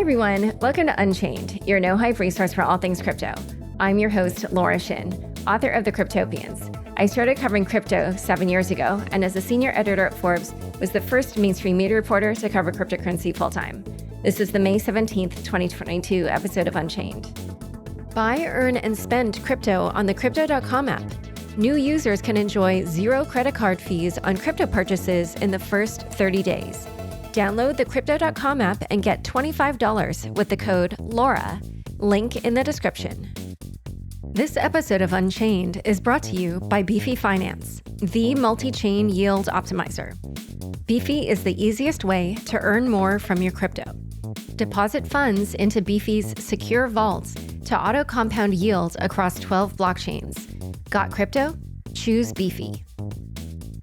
everyone, welcome to Unchained, your no-hype resource for all things crypto. I'm your host, Laura Shin, author of The Cryptopians. I started covering crypto 7 years ago, and as a senior editor at Forbes, was the first mainstream media reporter to cover cryptocurrency full-time. This is the May 17th, 2022 episode of Unchained. Buy, earn, and spend crypto on the Crypto.com app. New users can enjoy 0 credit card fees on crypto purchases in the first 30 days. Download the Crypto.com app and get $25 with the code LAURA, link in the description. This episode of Unchained is brought to you by Beefy Finance, the multi-chain yield optimizer. Beefy is the easiest way to earn more from your crypto. Deposit funds into Beefy's secure vaults to auto-compound yield across 12 blockchains. Got crypto? Choose Beefy.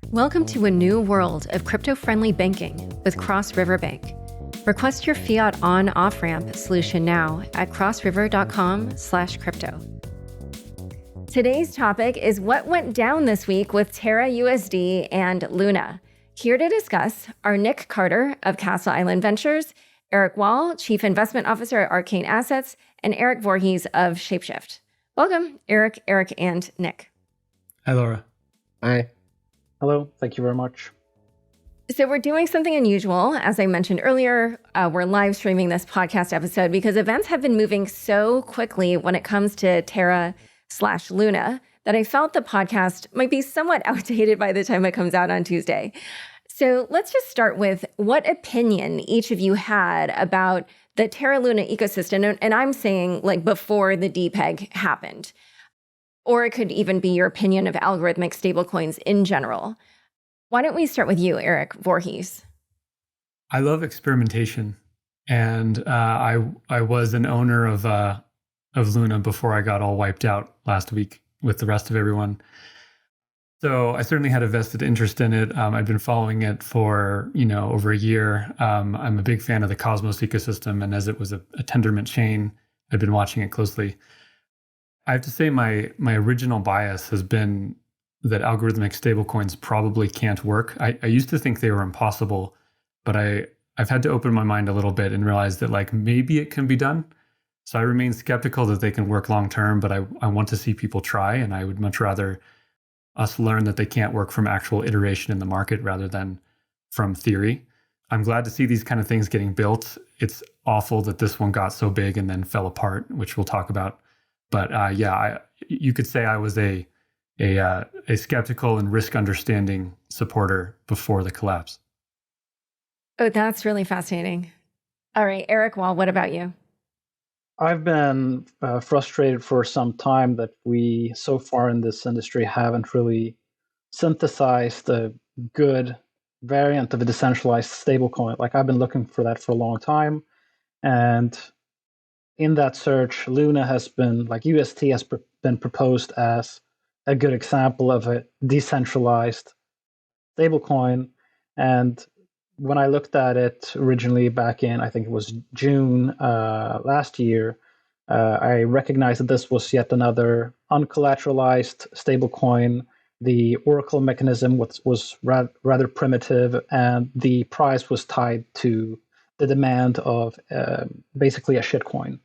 Welcome to a new world of crypto-friendly banking with Cross River Bank. Request your fiat on-off-ramp solution now at crossriver.com/crypto. Today's topic is what went down this week with TerraUSD and Luna. Here to discuss are Nic Carter of Castle Island Ventures, Erik Wall, Chief Investment Officer at Arcane Assets, and Erik Voorhees of ShapeShift. Welcome, Erik, and Nic. Hi, Laura. Hi. Hello. Thank you very much. So we're doing something unusual. As I mentioned earlier, we're live streaming this podcast episode because events have been moving so quickly when it comes to Terra/Luna that I felt the podcast might be somewhat outdated by the time it comes out on Tuesday. So let's just start with what opinion each of you had about the Terra Luna ecosystem. And I'm saying like before the DPEG happened, or it could even be your opinion of algorithmic stablecoins in general. Why don't we start with you, Erik Voorhees? I love experimentation, and I was an owner of Luna before I got all wiped out last week with the rest of everyone. So I certainly had a vested interest in it. I've been following it for over a year. I'm a big fan of the Cosmos ecosystem, and as it was a Tendermint chain, I've been watching it closely. I have to say my original bias has been that algorithmic stablecoins probably can't work. I used to think they were impossible, but I've had to open my mind a little bit and realize that like maybe it can be done. So I remain skeptical that they can work long term, but I want to see people try, and I would much rather us learn that they can't work from actual iteration in the market rather than from theory. I'm glad to see these kind of things getting built. It's awful that this one got so big and then fell apart, which we'll talk about. But you could say I was a skeptical and risk understanding supporter before the collapse. Oh, that's really fascinating. All right, Erik Wall, what about you? I've been frustrated for some time that we, so far in this industry, haven't really synthesized a good variant of a decentralized stablecoin. Like, I've been looking for that for a long time. And in that search, Luna has been, like UST has been proposed as a good example of a decentralized stablecoin. And when I looked at it originally back in, I think it was June last year, I recognized that this was yet another uncollateralized stablecoin. The Oracle mechanism was rather primitive, and the price was tied to the demand of basically a shitcoin.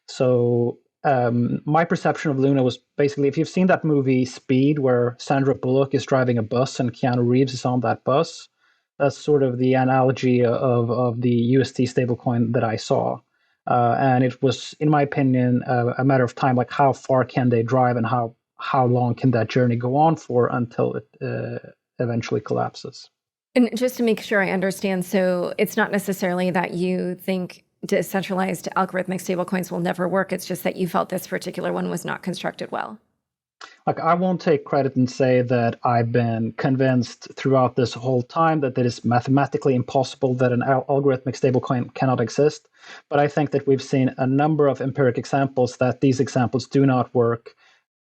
So my perception of Luna was basically, if you've seen that movie Speed, where Sandra Bullock is driving a bus and Keanu Reeves is on that bus, that's sort of the analogy of the UST stablecoin that I saw. And it was, in my opinion, a matter of time, like how far can they drive and how long can that journey go on for until it eventually collapses. And just to make sure I understand, so it's not necessarily that you think decentralized algorithmic stablecoins will never work. It's just that you felt this particular one was not constructed well. Like, I won't take credit and say that I've been convinced throughout this whole time that it is mathematically impossible that an algorithmic stablecoin cannot exist. But I think that we've seen a number of empiric examples that these examples do not work.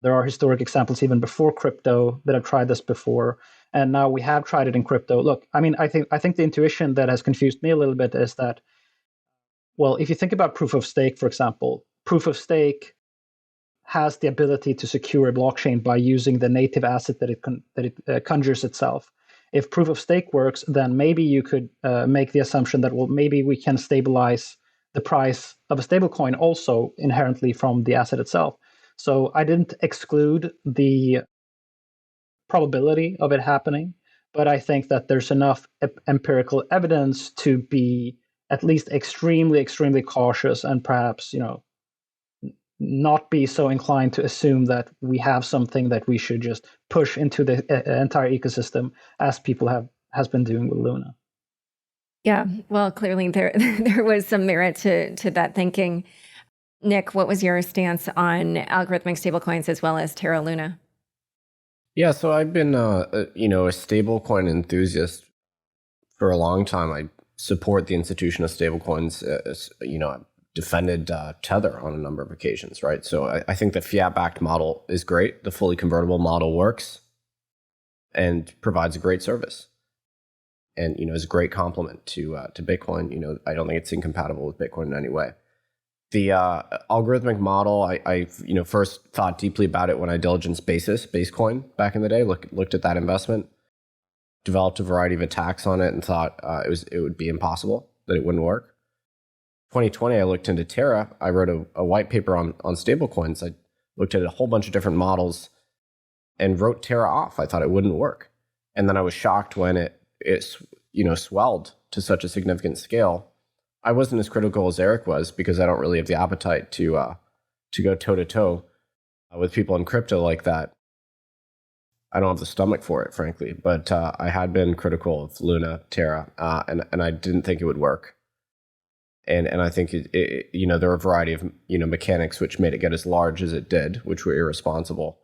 There are historic examples even before crypto that have tried this before. And now we have tried it in crypto. Look, I mean, I think the intuition that has confused me a little bit is that, well, if you think about proof of stake, for example, proof of stake has the ability to secure a blockchain by using the native asset that it conjures itself. If proof of stake works, then maybe you could make the assumption that, well, maybe we can stabilize the price of a stablecoin also inherently from the asset itself. So I didn't exclude the probability of it happening, but I think that there's enough empirical evidence to be at least extremely, extremely cautious, and perhaps, not be so inclined to assume that we have something that we should just push into the entire ecosystem, as people has been doing with Luna. Yeah, well, clearly there was some merit to that thinking. Nic, what was your stance on algorithmic stablecoins as well as Terra Luna? Yeah, so I've been a stablecoin enthusiast for a long time. I support the institution of stablecoins. I've defended Tether on a number of occasions, right? So I think the fiat-backed model is great. The fully convertible model works and provides a great service, and is a great complement to Bitcoin. I don't think it's incompatible with Bitcoin in any way. The algorithmic model, I first thought deeply about it when I diligenced Basecoin back in the day. Looked at that investment, developed a variety of attacks on it, and thought it would be impossible, that it wouldn't work. 2020, I looked into Terra. I wrote a white paper on stablecoins. I looked at a whole bunch of different models and wrote Terra off. I thought it wouldn't work, and then I was shocked when it swelled to such a significant scale. I wasn't as critical as Erik was, because I don't really have the appetite to go toe to toe with people in crypto like that. I don't have the stomach for it, frankly. But I had been critical of Luna, Terra, and I didn't think it would work. And I think there are a variety of mechanics which made it get as large as it did, which were irresponsible.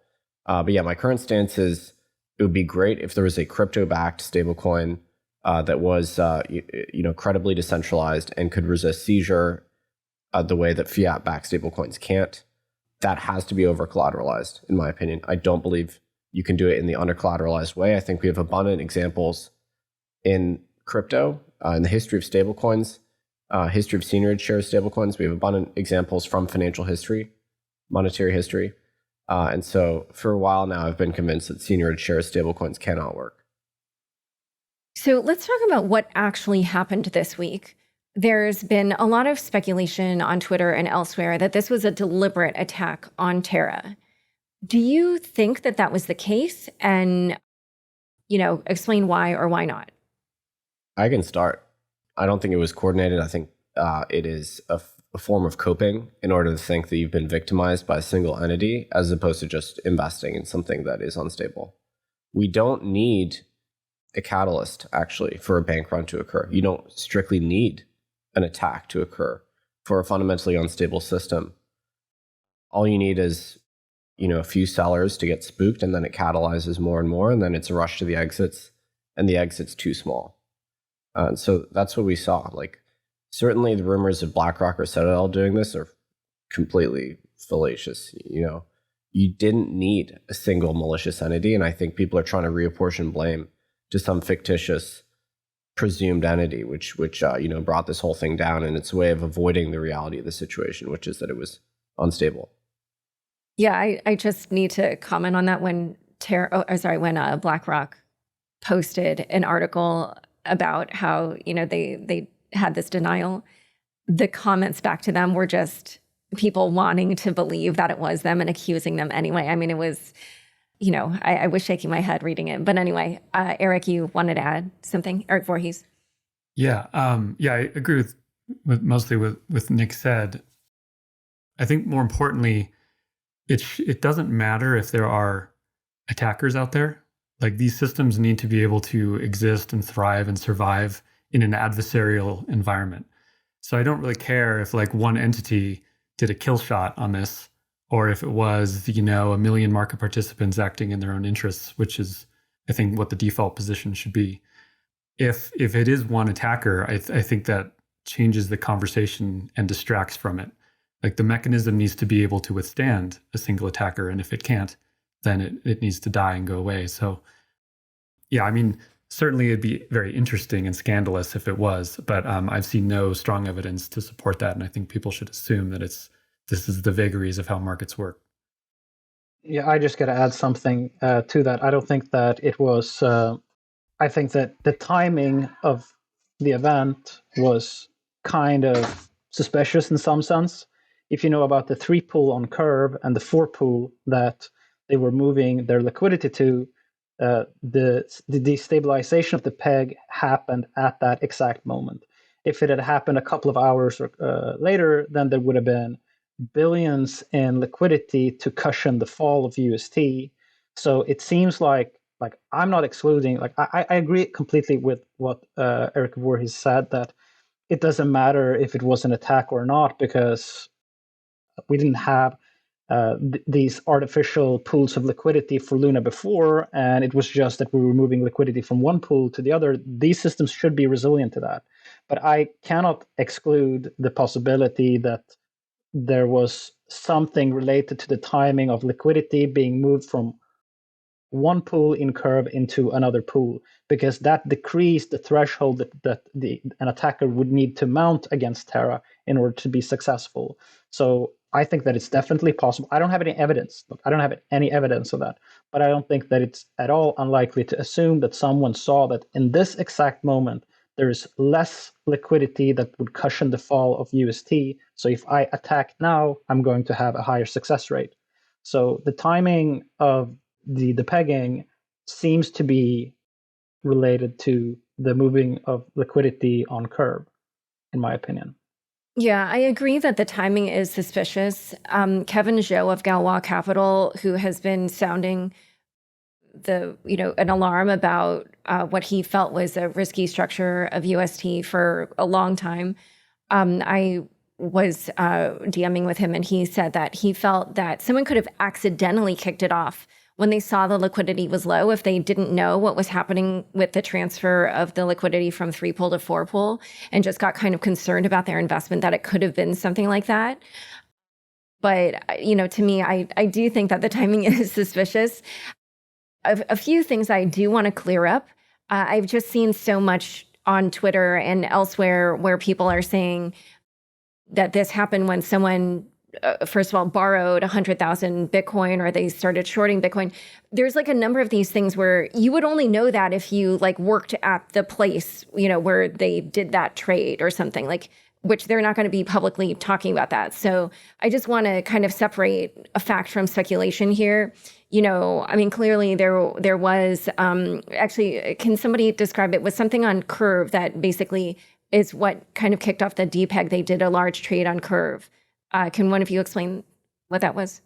But yeah, my current stance is it would be great if there was a crypto-backed stablecoin that was credibly decentralized and could resist seizure the way that fiat-backed stablecoins can't. That has to be over-collateralized, in my opinion. I don't believe you can do it in the under-collateralized way. I think we have abundant examples in crypto, in the history of stablecoins, history of seigniorage share stablecoins. We have abundant examples from financial history, monetary history. And so for a while now, I've been convinced that seigniorage share stablecoins cannot work. So let's talk about what actually happened this week. There's been a lot of speculation on Twitter and elsewhere that this was a deliberate attack on Terra. Do you think that that was the case? And, explain why or why not. I can start. I don't think it was coordinated. I think it is a form of coping in order to think that you've been victimized by a single entity, as opposed to just investing in something that is unstable. We don't need a catalyst, actually, for a bank run to occur. You don't strictly need an attack to occur for a fundamentally unstable system. All you need is, a few sellers to get spooked, and then it catalyzes more and more, and then it's a rush to the exits, and the exit's too small. And so that's what we saw. Certainly the rumors of BlackRock or Citadel doing this are completely fallacious. You didn't need a single malicious entity, and I think people are trying to reapportion blame to some fictitious presumed entity, which brought this whole thing down, and it's a way of avoiding the reality of the situation, which is that it was unstable. Yeah, I just need to comment on that. When BlackRock posted an article about how they had this denial, the comments back to them were just people wanting to believe that it was them and accusing them anyway. I mean, it was. I was shaking my head reading it. But anyway, Erik, you wanted to add something? Erik Voorhees. Yeah, I agree with mostly with Nic said. I think more importantly, it doesn't matter if there are attackers out there. These systems need to be able to exist and thrive and survive in an adversarial environment. So I don't really care if one entity did a kill shot on this, or if it was, a million market participants acting in their own interests, which is, I think, what the default position should be. If it is one attacker, I think that changes the conversation and distracts from it. The mechanism needs to be able to withstand a single attacker, and if it can't, then it needs to die and go away. So, yeah, I mean, certainly it'd be very interesting and scandalous if it was, but I've seen no strong evidence to support that, and I think people should assume that this is the vagaries of how markets work. Yeah, I just got to add something to that. I don't think that it was. I think that the timing of the event was kind of suspicious in some sense. If you know about the 3 pool on Curve and the 4 pool that they were moving their liquidity to, the destabilization of the peg happened at that exact moment. If it had happened a couple of hours later, then there would have been billions in liquidity to cushion the fall of UST. So it seems like I'm not excluding, I agree completely with what Erik Voorhees said, that it doesn't matter if it was an attack or not, because we didn't have these artificial pools of liquidity for Luna before, and it was just that we were moving liquidity from one pool to the other. These systems should be resilient to that. But I cannot exclude the possibility that there was something related to the timing of liquidity being moved from one pool in Curve into another pool, because that decreased the threshold that an attacker would need to mount against Terra in order to be successful. So I think that it's definitely possible. I don't have any evidence. Look, I don't have any evidence of that, but I don't think that it's at all unlikely to assume that someone saw that in this exact moment, there is less liquidity that would cushion the fall of UST. So if I attack now, I'm going to have a higher success rate. So the timing of the pegging seems to be related to the moving of liquidity on Curve, in my opinion. Yeah, I agree that the timing is suspicious. Kevin Zhou of Galois Capital, who has been sounding an alarm about what he felt was a risky structure of UST for a long time. I was DMing with him, and he said that he felt that someone could have accidentally kicked it off when they saw the liquidity was low, if they didn't know what was happening with the transfer of the liquidity from 3 pool to 4 pool and just got kind of concerned about their investment, that it could have been something like that. But, to me, I do think that the timing is suspicious. A few things I do want to clear up. I've just seen so much on Twitter and elsewhere where people are saying that this happened when someone first of all, borrowed 100,000 Bitcoin, or they started shorting Bitcoin. There's a number of these things where you would only know that if you worked at the place, where they did that trade or something, which they're not going to be publicly talking about that. So I just want to kind of separate a fact from speculation here. Clearly there was, actually, can somebody describe it? Was something on Curve that basically is what kind of kicked off the DPEG. They did a large trade on Curve. Can one of you explain what that was?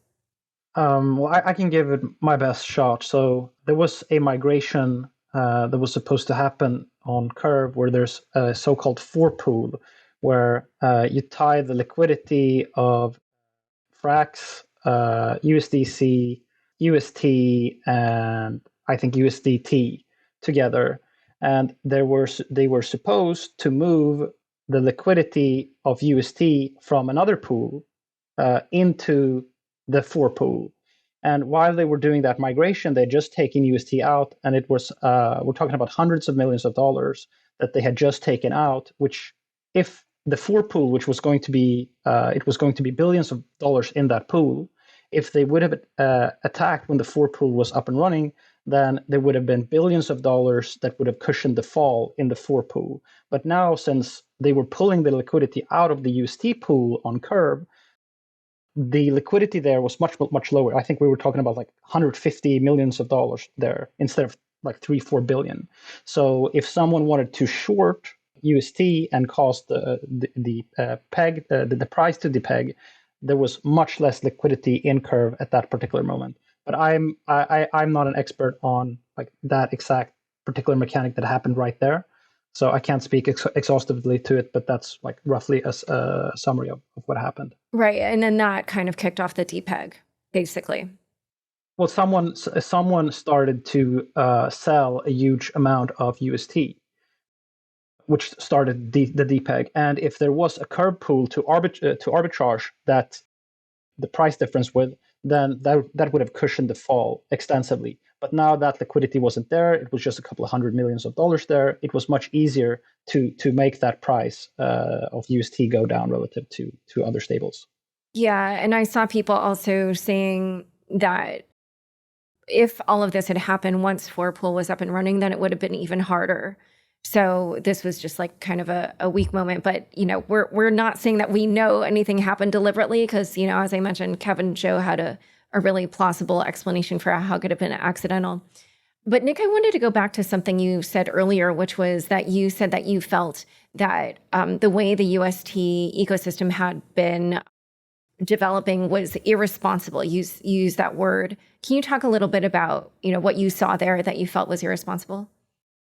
Well, I can give it my best shot. So there was a migration that was supposed to happen on Curve, where there's a so-called 4 pool, where you tie the liquidity of Frax, USDC, UST, and I think USDT together. And they were supposed to move the liquidity of UST from another pool into the 4 pool. And while they were doing that migration, they'd just taken UST out, and it was we're talking about hundreds of millions of dollars that they had just taken out. Which, if the 4 pool, which was going to be it was going to be billions of dollars in that pool, if they would have attacked when the 4 pool was up and running, then there would have been billions of dollars that would have cushioned the fall in the 4 pool. But now, since they were pulling the liquidity out of the UST pool on Curve, the liquidity there was much, much lower. I think we were talking about 150 millions of dollars there instead of 3-4 billion. So if someone wanted to short UST and cause the peg, the price to depeg, there was much less liquidity in Curve at that particular moment. But I'm not an expert on that exact particular mechanic that happened right there, so I can't speak exhaustively to it. But that's roughly a summary of what happened. Right, and then that kind of kicked off the DPEG, basically. Well, someone started to sell a huge amount of UST, which started the DPEG. And if there was a Curve pool to arbitrage that the price difference with, then that would have cushioned the fall extensively. But now that liquidity wasn't there, it was just a couple of $100 million there. It was much easier to make that price of UST go down relative to other stables. Yeah, and I saw people also saying that if all of this had happened once 4 pool was up and running, then it would have been even harder So this was just like kind of a weak moment. But, we're not saying that we know anything happened deliberately because, as I mentioned, Kevin and Joe had a really plausible explanation for how it could have been accidental. But Nic, I wanted to go back to something you said earlier, which was that you said that you felt that the way the UST ecosystem had been developing was irresponsible. You use that word. Can you talk a little bit about, what you saw there that you felt was irresponsible?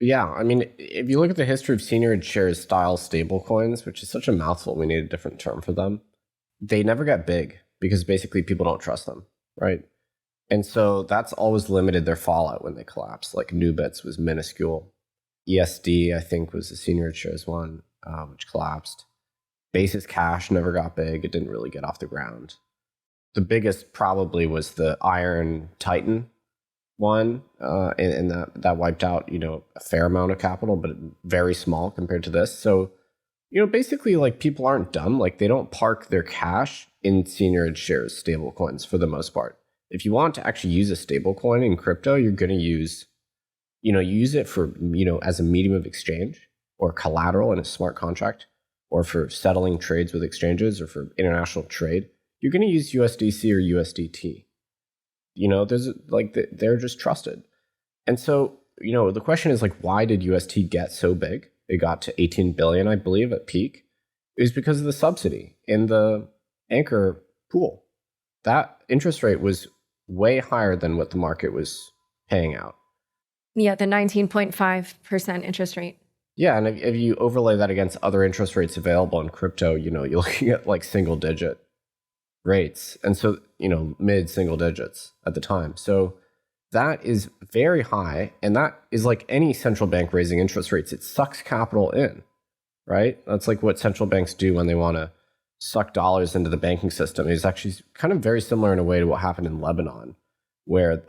Yeah, I mean, if you look at the history of senior shares style stablecoins, which is such a mouthful, we need a different term for them. They never get big because basically people don't trust them, right? And so that's always limited their fallout when they collapse. Like Nubits was minuscule. ESD, I think, was the senior shares one, which collapsed. Basis Cash never got big. It didn't really get off the ground. The biggest probably was the Iron Titan one, and that wiped out, a fair amount of capital, but very small compared to this. So, basically, like, people aren't dumb. Like, they don't park their cash in senior shares stable coins for the most part. If you want to actually use a stable coin in crypto, you're going to use, you use it for, as a medium of exchange or collateral in a smart contract, or for settling trades with exchanges or for international trade. You're going to use USDC or USDT. They're just trusted. And so, the question is, like, why did UST get so big? It got to 18 billion, I believe, at peak. It was because of the subsidy in the anchor pool. That interest rate was way higher than what the market was paying out. Yeah, the 19.5% interest rate. Yeah, and if you overlay that against other interest rates available in crypto, you're looking at like single digit rates. And so, mid single digits at the time. So that is very high. And that is like any central bank raising interest rates. It sucks capital in, right? That's like what central banks do when they want to suck dollars into the banking system. It's actually kind of very similar in a way to what happened in Lebanon, where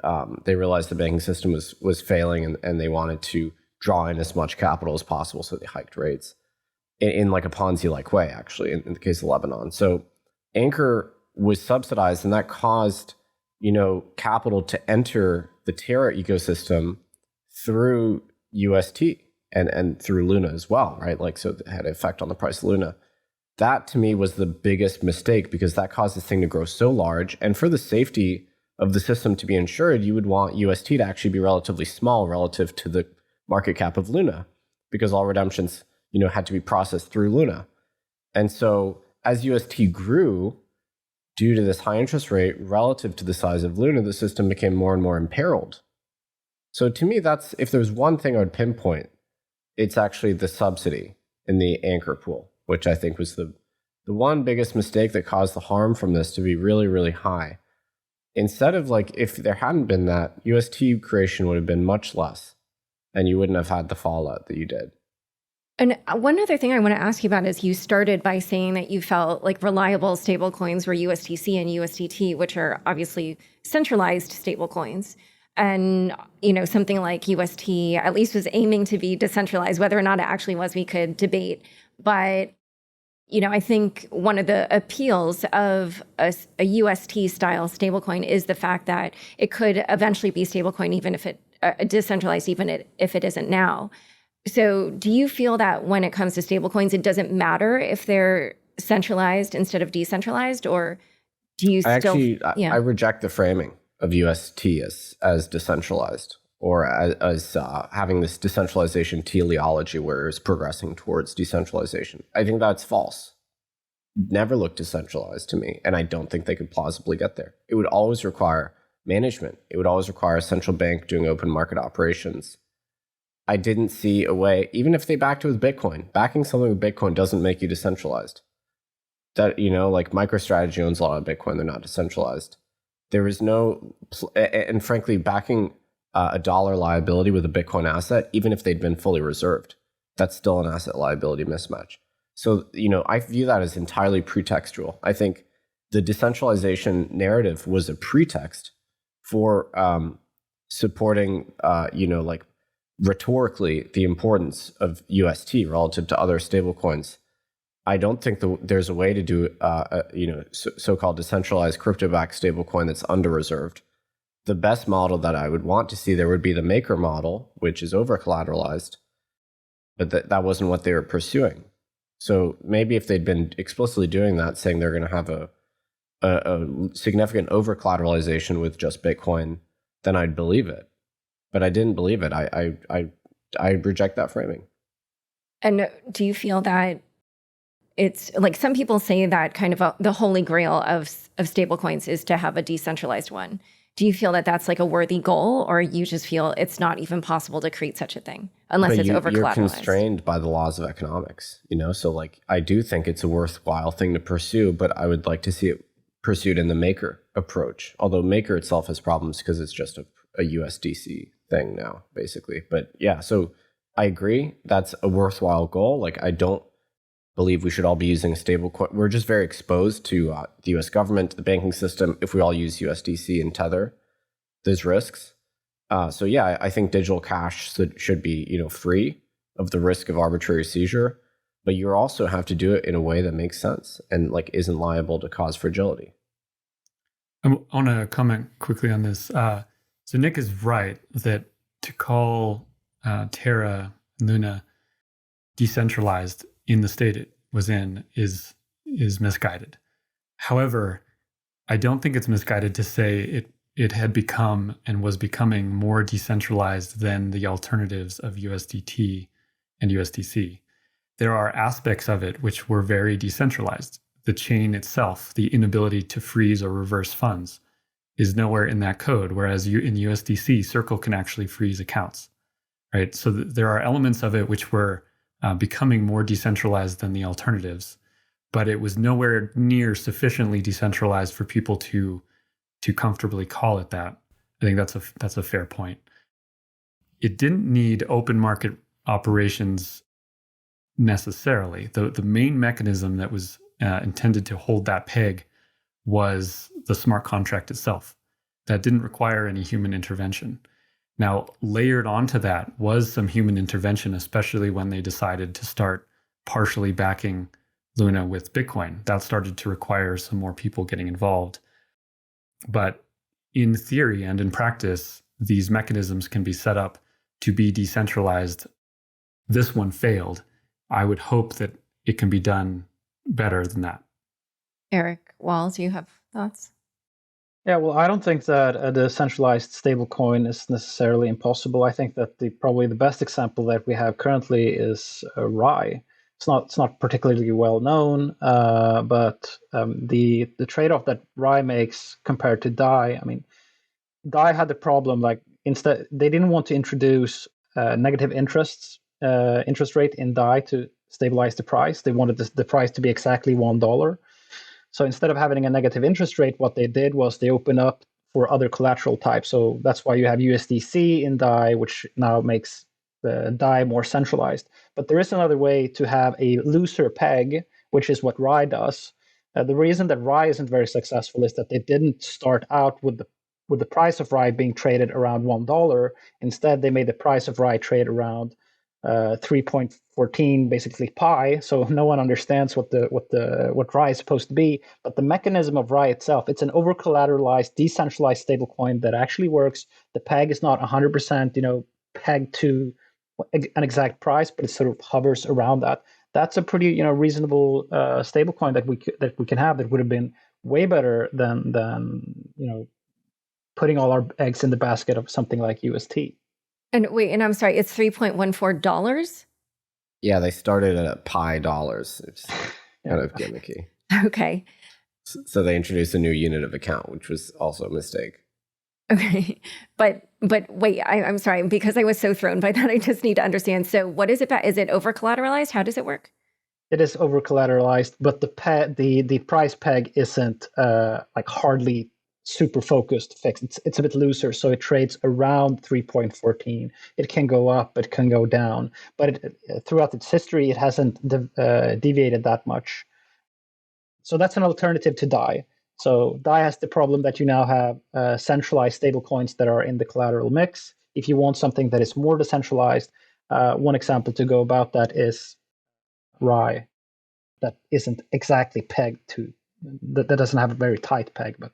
they realized the banking system was failing and they wanted to draw in as much capital as possible. So they hiked rates in like a Ponzi-like way, actually, in the case of Lebanon. So Anchor was subsidized, and that caused, capital to enter the Terra ecosystem through UST and through Luna as well, right? Like, so it had an effect on the price of Luna. That to me was the biggest mistake, because that caused this thing to grow so large. And for the safety of the system to be insured, you would want UST to actually be relatively small relative to the market cap of Luna, because all redemptions, had to be processed through Luna. And so as UST grew, due to this high interest rate relative to the size of Luna, the system became more and more imperiled. So to me, that's, if there's one thing I would pinpoint, it's actually the subsidy in the anchor pool, which I think was the one biggest mistake that caused the harm from this to be really, really high. Instead of, like, if there hadn't been that, UST creation would have been much less, and you wouldn't have had the fallout that you did. And one other thing I want to ask you about is, you started by saying that you felt like reliable stablecoins were USDC and USDT, which are obviously centralized stablecoins. And, something like UST at least was aiming to be decentralized. Whether or not it actually was, we could debate. But, I think one of the appeals of a UST style stablecoin is the fact that it could eventually be stablecoin, even if it decentralized, even if it isn't now. So do you feel that when it comes to stablecoins, it doesn't matter if they're centralized instead of decentralized, or do you I reject the framing of UST as decentralized, or as having this decentralization teleology where it's progressing towards decentralization. I think that's false. Never looked decentralized to me, and I don't think they could plausibly get there. It would always require management. It would always require a central bank doing open market operations. I didn't see a way, even if they backed it with Bitcoin, backing something with Bitcoin doesn't make you decentralized. That, like MicroStrategy owns a lot of Bitcoin, they're not decentralized. There is no, and frankly, backing a dollar liability with a Bitcoin asset, even if they'd been fully reserved, that's still an asset liability mismatch. So, I view that as entirely pretextual. I think the decentralization narrative was a pretext for supporting, like, rhetorically, the importance of UST relative to other stablecoins. I don't think there's a way to do, so-called decentralized crypto-backed stablecoin that's under-reserved. The best model that I would want to see there would be the maker model, which is over-collateralized, but that wasn't what they were pursuing. So maybe if they'd been explicitly doing that, saying they're going to have a significant over collateralization with just Bitcoin, then I'd believe it. But I didn't believe it. I reject that framing. And do you feel that it's like some people say that kind of the holy grail of stablecoins is to have a decentralized one? Do you feel that that's like a worthy goal, or you just feel it's not even possible to create such a thing unless it's over collateralized? You're constrained by the laws of economics, so like I do think it's a worthwhile thing to pursue, but I would like to see it pursued in the Maker approach. Although Maker itself has problems because it's just a USDC thing now, basically. But yeah, so I agree that's a worthwhile goal. Like I don't believe we should all be using stablecoin. We're just very exposed to the US government, the banking system. If we all use USDC and Tether, there's risks. So yeah, I think digital cash should be free of the risk of arbitrary seizure, but you also have to do it in a way that makes sense and like isn't liable to cause fragility. I want to comment quickly on this. So Nic is right that to call Terra and Luna decentralized in the state it was in is misguided. However, I don't think it's misguided to say it had become and was becoming more decentralized than the alternatives of USDT and USDC. There are aspects of it which were very decentralized. The chain itself, the inability to freeze or reverse funds, is nowhere in that code, whereas in USDC, Circle can actually freeze accounts, right? So there are elements of it which were becoming more decentralized than the alternatives, but it was nowhere near sufficiently decentralized for people to comfortably call it that. I think that's a fair point. It didn't need open market operations necessarily. The main mechanism that was intended to hold that peg was the smart contract itself. That didn't require any human intervention. Now, layered onto that was some human intervention, especially when they decided to start partially backing Luna with Bitcoin. That started to require some more people getting involved. But in theory and in practice, these mechanisms can be set up to be decentralized. This one failed. I would hope that it can be done better than that. Erik Walls, you have thoughts? Yeah, well, I don't think that a decentralized stablecoin is necessarily impossible. I think that probably the best example that we have currently is Rye. It's not particularly well known, but the trade-off that Rye makes compared to Dai, I mean, Dai had the problem like instead they didn't want to introduce negative interest rate in Dai to stabilize the price. They wanted the price to be exactly $1. So instead of having a negative interest rate, what they did was they opened up for other collateral types. So that's why you have USDC in Dai, which now makes Dai more centralized. But there is another way to have a looser peg, which is what Rye does. The reason that Rye isn't very successful is that they didn't start out with the price of Rye being traded around $1. Instead, they made the price of Rye trade around 3.14 basically pi, so no one understands what Rye is supposed to be. But the mechanism of Rye itself, it's an over collateralized decentralized stablecoin that actually works. The peg is not 100% pegged to an exact price, but it sort of hovers around that. That's a pretty reasonable stablecoin that we can have. That would have been way better than putting all our eggs in the basket of something like UST. And wait, and I'm sorry, it's $3.14? Yeah, they started at pi dollars. It's kind of gimmicky. Okay. So they introduced a new unit of account, which was also a mistake. Okay. But wait, I'm sorry, because I was so thrown by that, I just need to understand. So what is it about? Is it over collateralized? How does it work? It is over collateralized, but the price peg isn't like hardly super focused fixed. It's a bit looser, so it trades around 3.14. It can go up, it can go down, but throughout its history, it hasn't deviated that much. So that's an alternative to Dai. So Dai has the problem that you now have centralized stablecoins that are in the collateral mix. If you want something that is more decentralized, one example to go about that is Rye, that isn't exactly pegged to, that doesn't have a very tight peg, but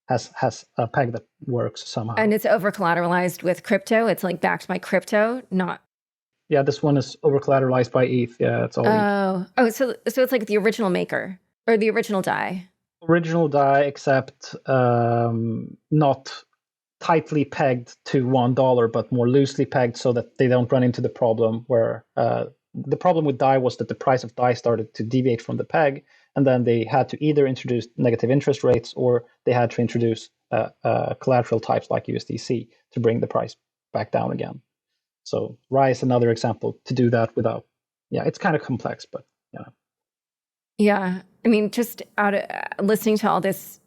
has a peg that works somehow. And it's over collateralized with crypto. It's like backed by crypto, not. Yeah, this one is over collateralized by ETH. Yeah, it's all ETH. So it's like the original maker or the original DAI. Original DAI, except not tightly pegged to $1, but more loosely pegged so that they don't run into the problem where the problem with DAI was that the price of DAI started to deviate from the peg, and then they had to either introduce negative interest rates or they had to introduce collateral types like USDC to bring the price back down again. So Rye is another example to do that without. Yeah, it's kind of complex, but yeah. Yeah, I mean, just out of listening to all this,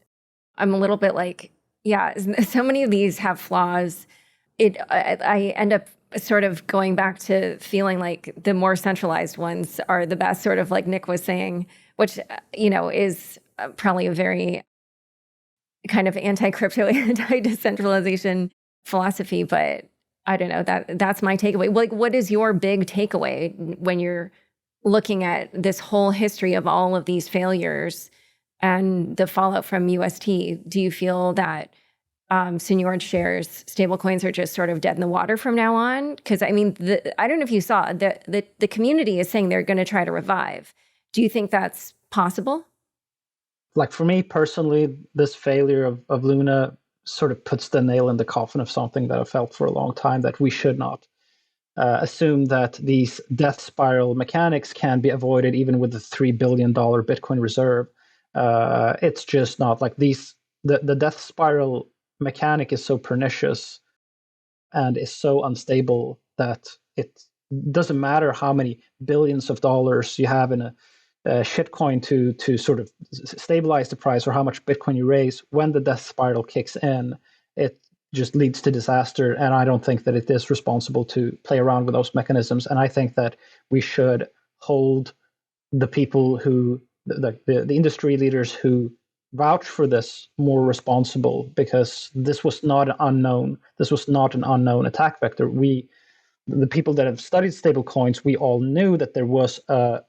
I'm a little bit like, yeah, so many of these have flaws. I end up sort of going back to feeling like the more centralized ones are the best, sort of like Nic was saying, which, is probably a very kind of anti-crypto, anti-decentralization philosophy. But I don't know, that's my takeaway. Like, what is your big takeaway when you're looking at this whole history of all of these failures and the fallout from UST? Do you feel that Señor shares stablecoins are just sort of dead in the water from now on? Because I mean, I don't know if you saw the community is saying they're going to try to revive. Do you think that's possible? Like for me personally, this failure of Luna sort of puts the nail in the coffin of something that I felt for a long time, that we should not assume that these death spiral mechanics can be avoided even with the $3 billion Bitcoin reserve. It's just not like these. The death spiral mechanic is so pernicious and is so unstable that it doesn't matter how many billions of dollars you have in a shitcoin to sort of stabilize the price, or how much Bitcoin you raise. When the death spiral kicks in, it just leads to disaster. And I don't think that it is responsible to play around with those mechanisms. And I think that we should hold the people who, the industry leaders who vouch for this, more responsible, because this was not an unknown. This was not an unknown attack vector. The people that have studied stable coins, we all knew that there was a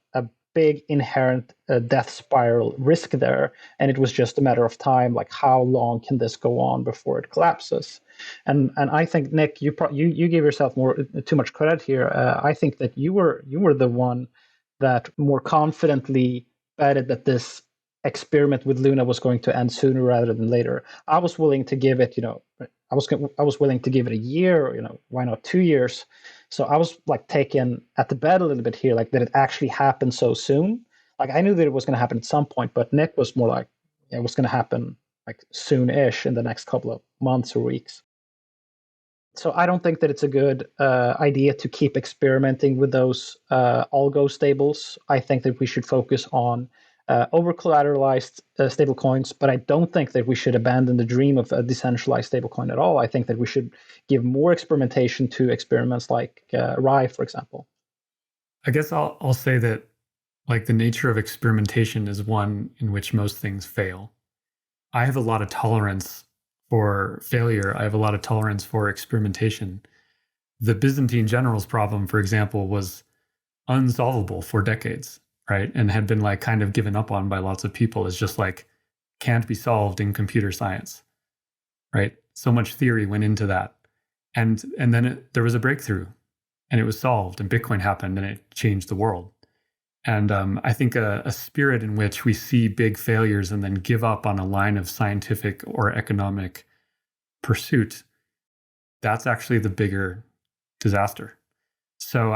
big inherent death spiral risk there, and it was just a matter of time. Like, how long can this go on before it collapses? And I think, Nic, you gave yourself too much credit here. I think that you were the one that more confidently betted that this experiment with Luna was going to end sooner rather than later. I was willing to give it, I was willing to give it a year, why not 2 years? So I was like taken at the bed a little bit here, like that it actually happened so soon. Like I knew that it was going to happen at some point, but Nic was more like it was going to happen like soon-ish in the next couple of months or weeks. So I don't think that it's a good idea to keep experimenting with those Algo stables. I think that we should focus on over-collateralized stablecoins, but I don't think that we should abandon the dream of a decentralized stablecoin at all. I think that we should give more experimentation to experiments like Rye, for example. I guess I'll say that like the nature of experimentation is one in which most things fail. I have a lot of tolerance for failure. I have a lot of tolerance for experimentation. The Byzantine generals problem, for example, was unsolvable for decades, right? And had been like kind of given up on by lots of people as just like can't be solved in computer science, right? So much theory went into that. And then there was a breakthrough and it was solved and Bitcoin happened and it changed the world. And I think a spirit in which we see big failures and then give up on a line of scientific or economic pursuit, that's actually the bigger disaster. So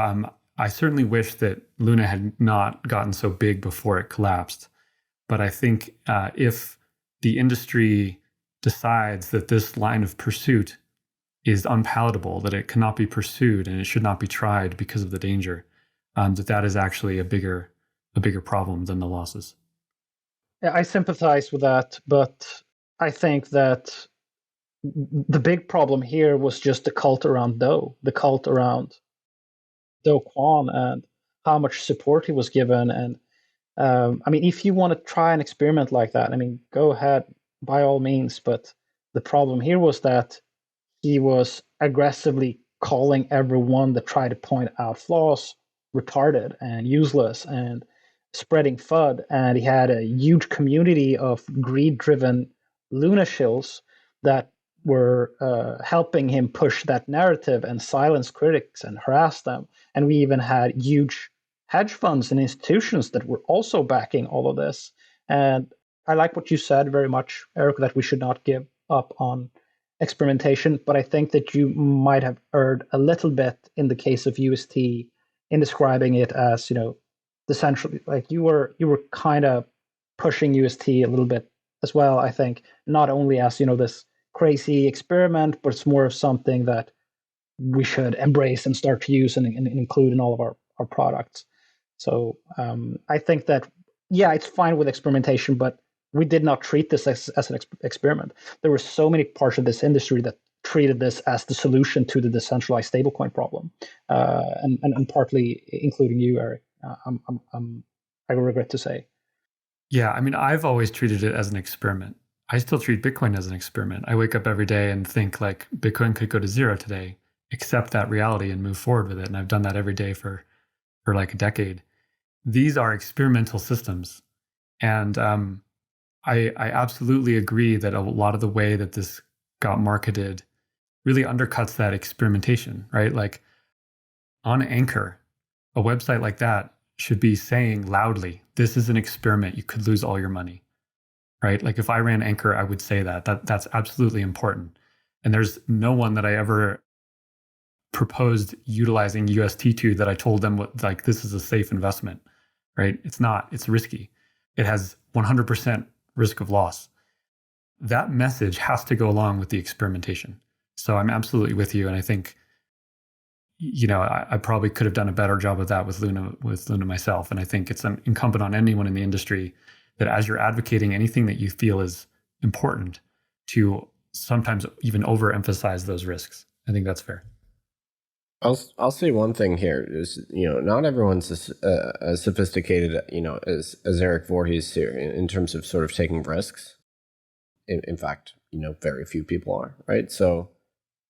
I certainly wish that Luna had not gotten so big before it collapsed. But I think if the industry decides that this line of pursuit is unpalatable, that it cannot be pursued and it should not be tried because of the danger, that is actually a bigger problem than the losses. Yeah, I sympathize with that, but I think that the big problem here was just the cult around Do, the cult around Do Kwon and how much support he was given. And I mean, if you want to try an experiment like that, I mean, go ahead by all means. But the problem here was that he was aggressively calling everyone that tried to point out flaws retarded and useless and spreading FUD. And he had a huge community of greed-driven Luna shills that were helping him push that narrative and silence critics and harass them. And we even had huge hedge funds and institutions that were also backing all of this. And I like what you said very much, Erik, that we should not give up on experimentation. But I think that you might have erred a little bit in the case of UST in describing it as, the central, like you were kind of pushing UST a little bit as well, I think, not only as, this crazy experiment, but it's more of something that we should embrace and start to use and include in all of our products. So I think that, yeah, it's fine with experimentation, but we did not treat this as an experiment. There were so many parts of this industry that treated this as the solution to the decentralized stablecoin problem, and partly including you, Erik. I regret to say. Yeah, I mean, I've always treated it as an experiment. I still treat Bitcoin as an experiment. I wake up every day and think like Bitcoin could go to zero today, accept that reality and move forward with it. And I've done that every day for like a decade. These are experimental systems. And I absolutely agree that a lot of the way that this got marketed really undercuts that experimentation, right? Like on Anchor, a website like that should be saying loudly, this is an experiment. You could lose all your money, right? Like if I ran Anchor, I would say that's absolutely important. And there's no one that I ever proposed utilizing UST to that I told them like, this is a safe investment, right? It's not, it's risky. It has 100% risk of loss. That message has to go along with the experimentation. So I'm absolutely with you. And I think, I probably could have done a better job of that with Luna myself. And I think it's incumbent on anyone in the industry that as you're advocating anything that you feel is important to sometimes even overemphasize those risks. I think that's fair. I'll say one thing here is, not everyone's as sophisticated, as Erik Voorhees here in terms of sort of taking risks. In fact, very few people are, right? So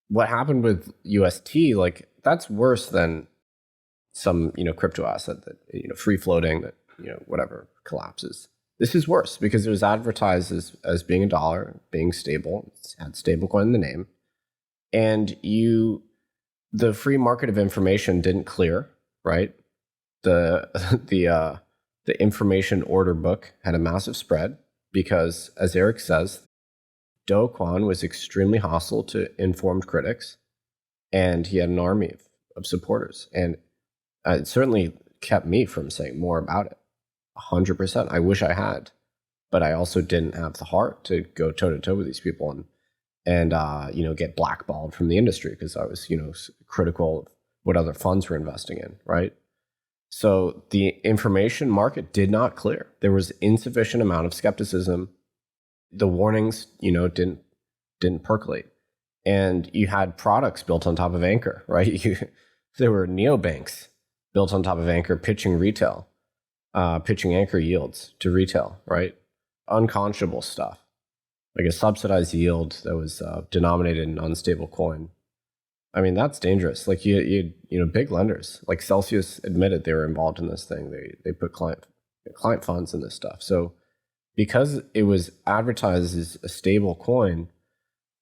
what happened with UST, like that's worse than some, crypto asset that, free floating that, whatever collapses. This is worse because it was advertised as being a dollar, being stable. It had stablecoin in the name. And the free market of information didn't clear, right? The information order book had a massive spread because, as Erik says, Kwon was extremely hostile to informed critics, and he had an army of supporters. And it certainly kept me from saying more about it. 100%. I wish I had, but I also didn't have the heart to go toe to toe with these people and get blackballed from the industry because I was, critical of what other funds were investing in, right? So the information market did not clear. There was insufficient amount of skepticism. The warnings, didn't percolate. And you had products built on top of Anchor, right? There were neobanks built on top of Anchor pitching retail, pitching Anchor yields to retail, right? Unconscionable stuff. Like a subsidized yield that was denominated in unstable coin. I mean, that's dangerous. Like you big lenders like Celsius admitted they were involved in this thing. They put client funds in this stuff. So because it was advertised as a stable coin,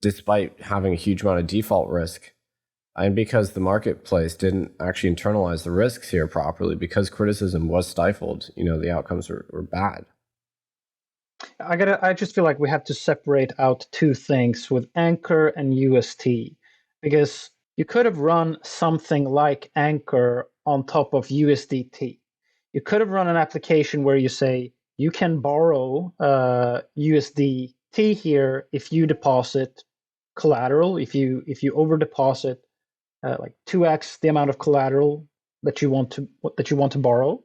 despite having a huge amount of default risk, and because the marketplace didn't actually internalize the risks here properly, because criticism was stifled, the outcomes were bad. I just feel like we have to separate out two things with Anchor and UST, because you could have run something like Anchor on top of USDT. You could have run an application where you say you can borrow USDT here if you deposit collateral, if you over deposit like 2x the amount of collateral that you want to borrow.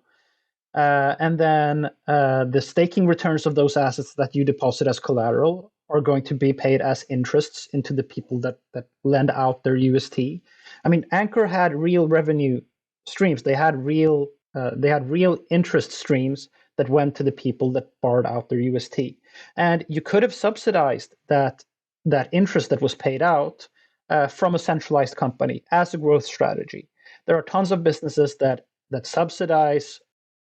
And then the staking returns of those assets that you deposit as collateral are going to be paid as interests into the people that lend out their UST. I mean, Anchor had real revenue streams. They had real interest streams that went to the people that borrowed out their UST. And you could have subsidized that interest that was paid out from a centralized company as a growth strategy. There are tons of businesses that subsidize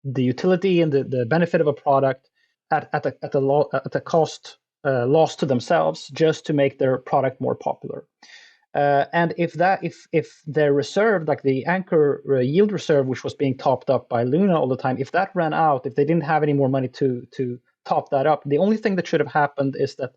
the utility and the benefit of a product at a cost loss to themselves just to make their product more popular. And if their reserve, like the anchor yield reserve, which was being topped up by Luna all the time, if that ran out, if they didn't have any more money to top that up, the only thing that should have happened is that,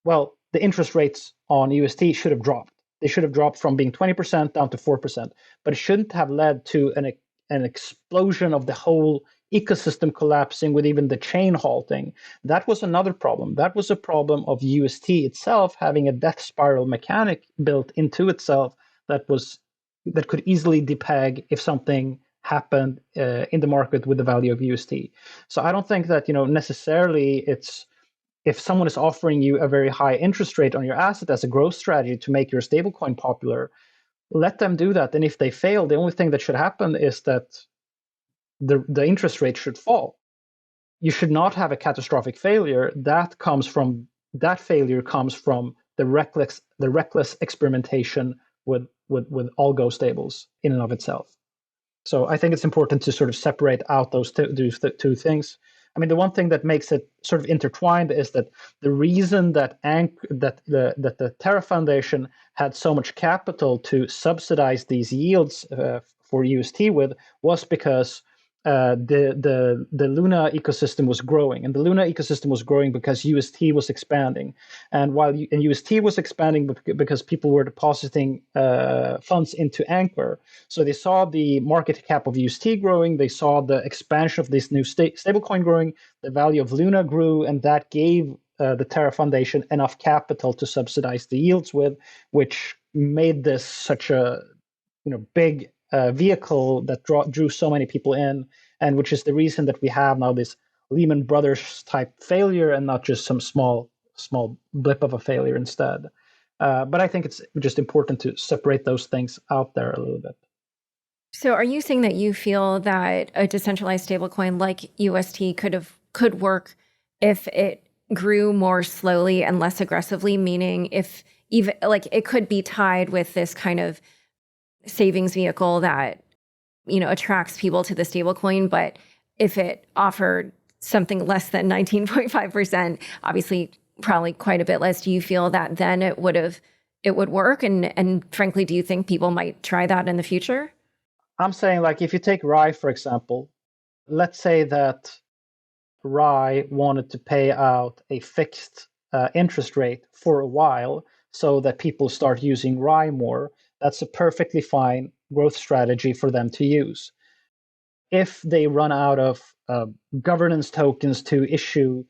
well, the interest rates on UST should have dropped. They should have dropped from being 20% down to 4%, but it shouldn't have led to an explosion of the whole ecosystem collapsing with even the chain halting. That was another problem. That was a problem of UST itself having a death spiral mechanic built into itself that could easily depeg if something happened in the market with the value of UST. So I don't think that necessarily it's, if someone is offering you a very high interest rate on your asset as a growth strategy to make your stablecoin popular, let them do that. And if they fail, the only thing that should happen is that the interest rate should fall. You should not have a catastrophic failure. That failure comes from the reckless experimentation with Algo stables in and of itself. So I think it's important to sort of separate out those two things. I mean, the one thing that makes it sort of intertwined is that the reason that the Terra Foundation had so much capital to subsidize these yields for UST with was because the Luna ecosystem was growing, and the Luna ecosystem was growing because UST was expanding, and UST was expanding because people were depositing funds into Anchor, so they saw the market cap of UST growing, they saw the expansion of this new stablecoin growing, the value of Luna grew, and that gave the Terra Foundation enough capital to subsidize the yields with, which made this such a big vehicle that drew so many people in, and which is the reason that we have now this Lehman Brothers type failure and not just some small blip of a failure instead. But I think it's just important to separate those things out there a little bit. So are you saying that you feel that a decentralized stablecoin like UST could work if it grew more slowly and less aggressively, meaning if even like it could be tied with this kind of savings vehicle that attracts people to the stablecoin, but if it offered something less than 19.5%, obviously probably quite a bit less, do you feel that then it would work? And frankly, do you think people might try that in the future? I'm saying, like, if you take Rye, for example, let's say that Rye wanted to pay out a fixed interest rate for a while so that people start using Rye more. That's a perfectly fine growth strategy for them to use. If they run out of governance tokens to issue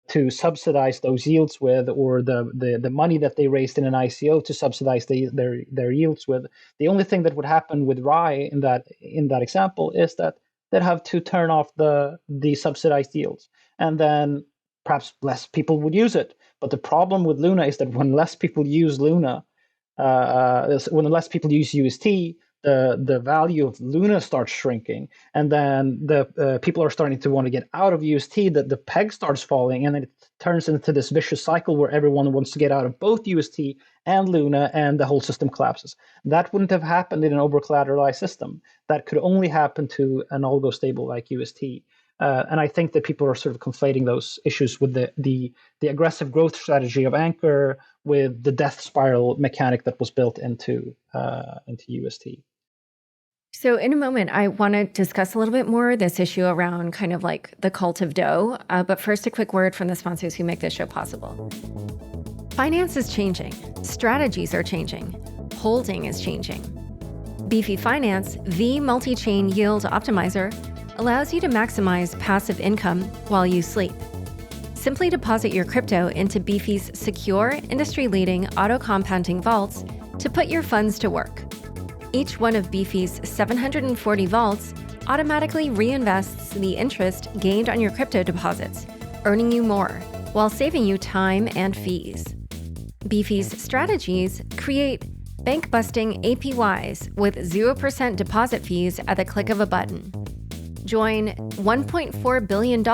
to subsidize those yields with, or the money that they raised in an ICO to subsidize their yields with, the only thing that would happen with Rye in that example is that they'd have to turn off the subsidized yields, and then perhaps less people would use it. But the problem with Luna is that when less people use Luna, when less people use UST, the value of Luna starts shrinking, and then the people are starting to want to get out of UST. That the peg starts falling, and then it turns into this vicious cycle where everyone wants to get out of both UST and Luna, and the whole system collapses. That wouldn't have happened in an over-collateralized system. That could only happen to an algo stable like UST. And I think that people are sort of conflating those issues with the aggressive growth strategy of Anchor with the death spiral mechanic that was built into UST. So in a moment, I want to discuss a little bit more this issue around kind of like the cult of dough. But first, a quick word from the sponsors who make this show possible. Finance is changing. Strategies are changing. Holding is changing. Beefy Finance, the multi-chain yield optimizer, allows you to maximize passive income while you sleep. Simply deposit your crypto into Beefy's secure, industry-leading auto-compounding vaults to put your funds to work. Each one of Beefy's 740 vaults automatically reinvests the interest gained on your crypto deposits, earning you more while saving you time and fees. Beefy's strategies create bank-busting APYs with 0% deposit fees at the click of a button. Join $1.4 billion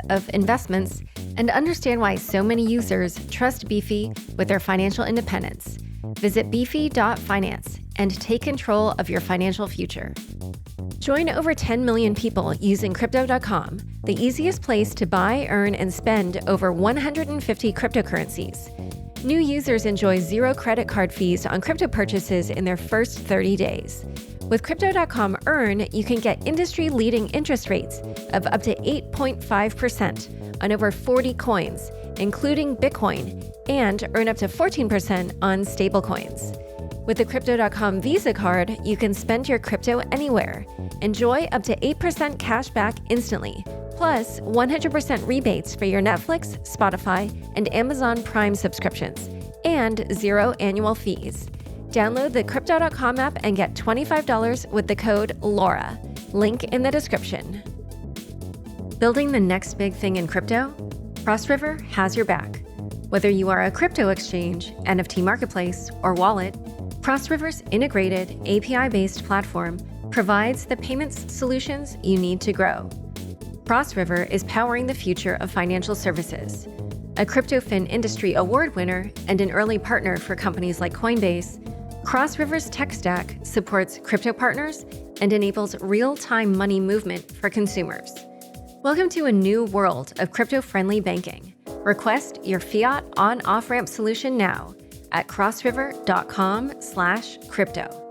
of investments and understand why so many users trust Beefy with their financial independence. Visit beefy.finance and take control of your financial future. Join over 10 million people using Crypto.com, the easiest place to buy, earn, and spend over 150 cryptocurrencies. New users enjoy zero credit card fees on crypto purchases in their first 30 days. With Crypto.com Earn, you can get industry-leading interest rates of up to 8.5% on over 40 coins, including Bitcoin, and earn up to 14% on stablecoins. With the Crypto.com Visa card, you can spend your crypto anywhere. Enjoy up to 8% cash back instantly, plus 100% rebates for your Netflix, Spotify, and Amazon Prime subscriptions, and 0 annual fees. Download the Crypto.com app and get $25 with the code LAURA. Link in the description. Building the next big thing in crypto? Cross River has your back. Whether you are a crypto exchange, NFT marketplace, or wallet, Cross River's integrated API-based platform provides the payments solutions you need to grow. Cross River is powering the future of financial services. A CryptoFin Industry Award winner and an early partner for companies like Coinbase, Cross River's tech stack supports crypto partners and enables real-time money movement for consumers. Welcome to a new world of crypto-friendly banking. Request your fiat on-off-ramp solution now at crossriver.com/crypto.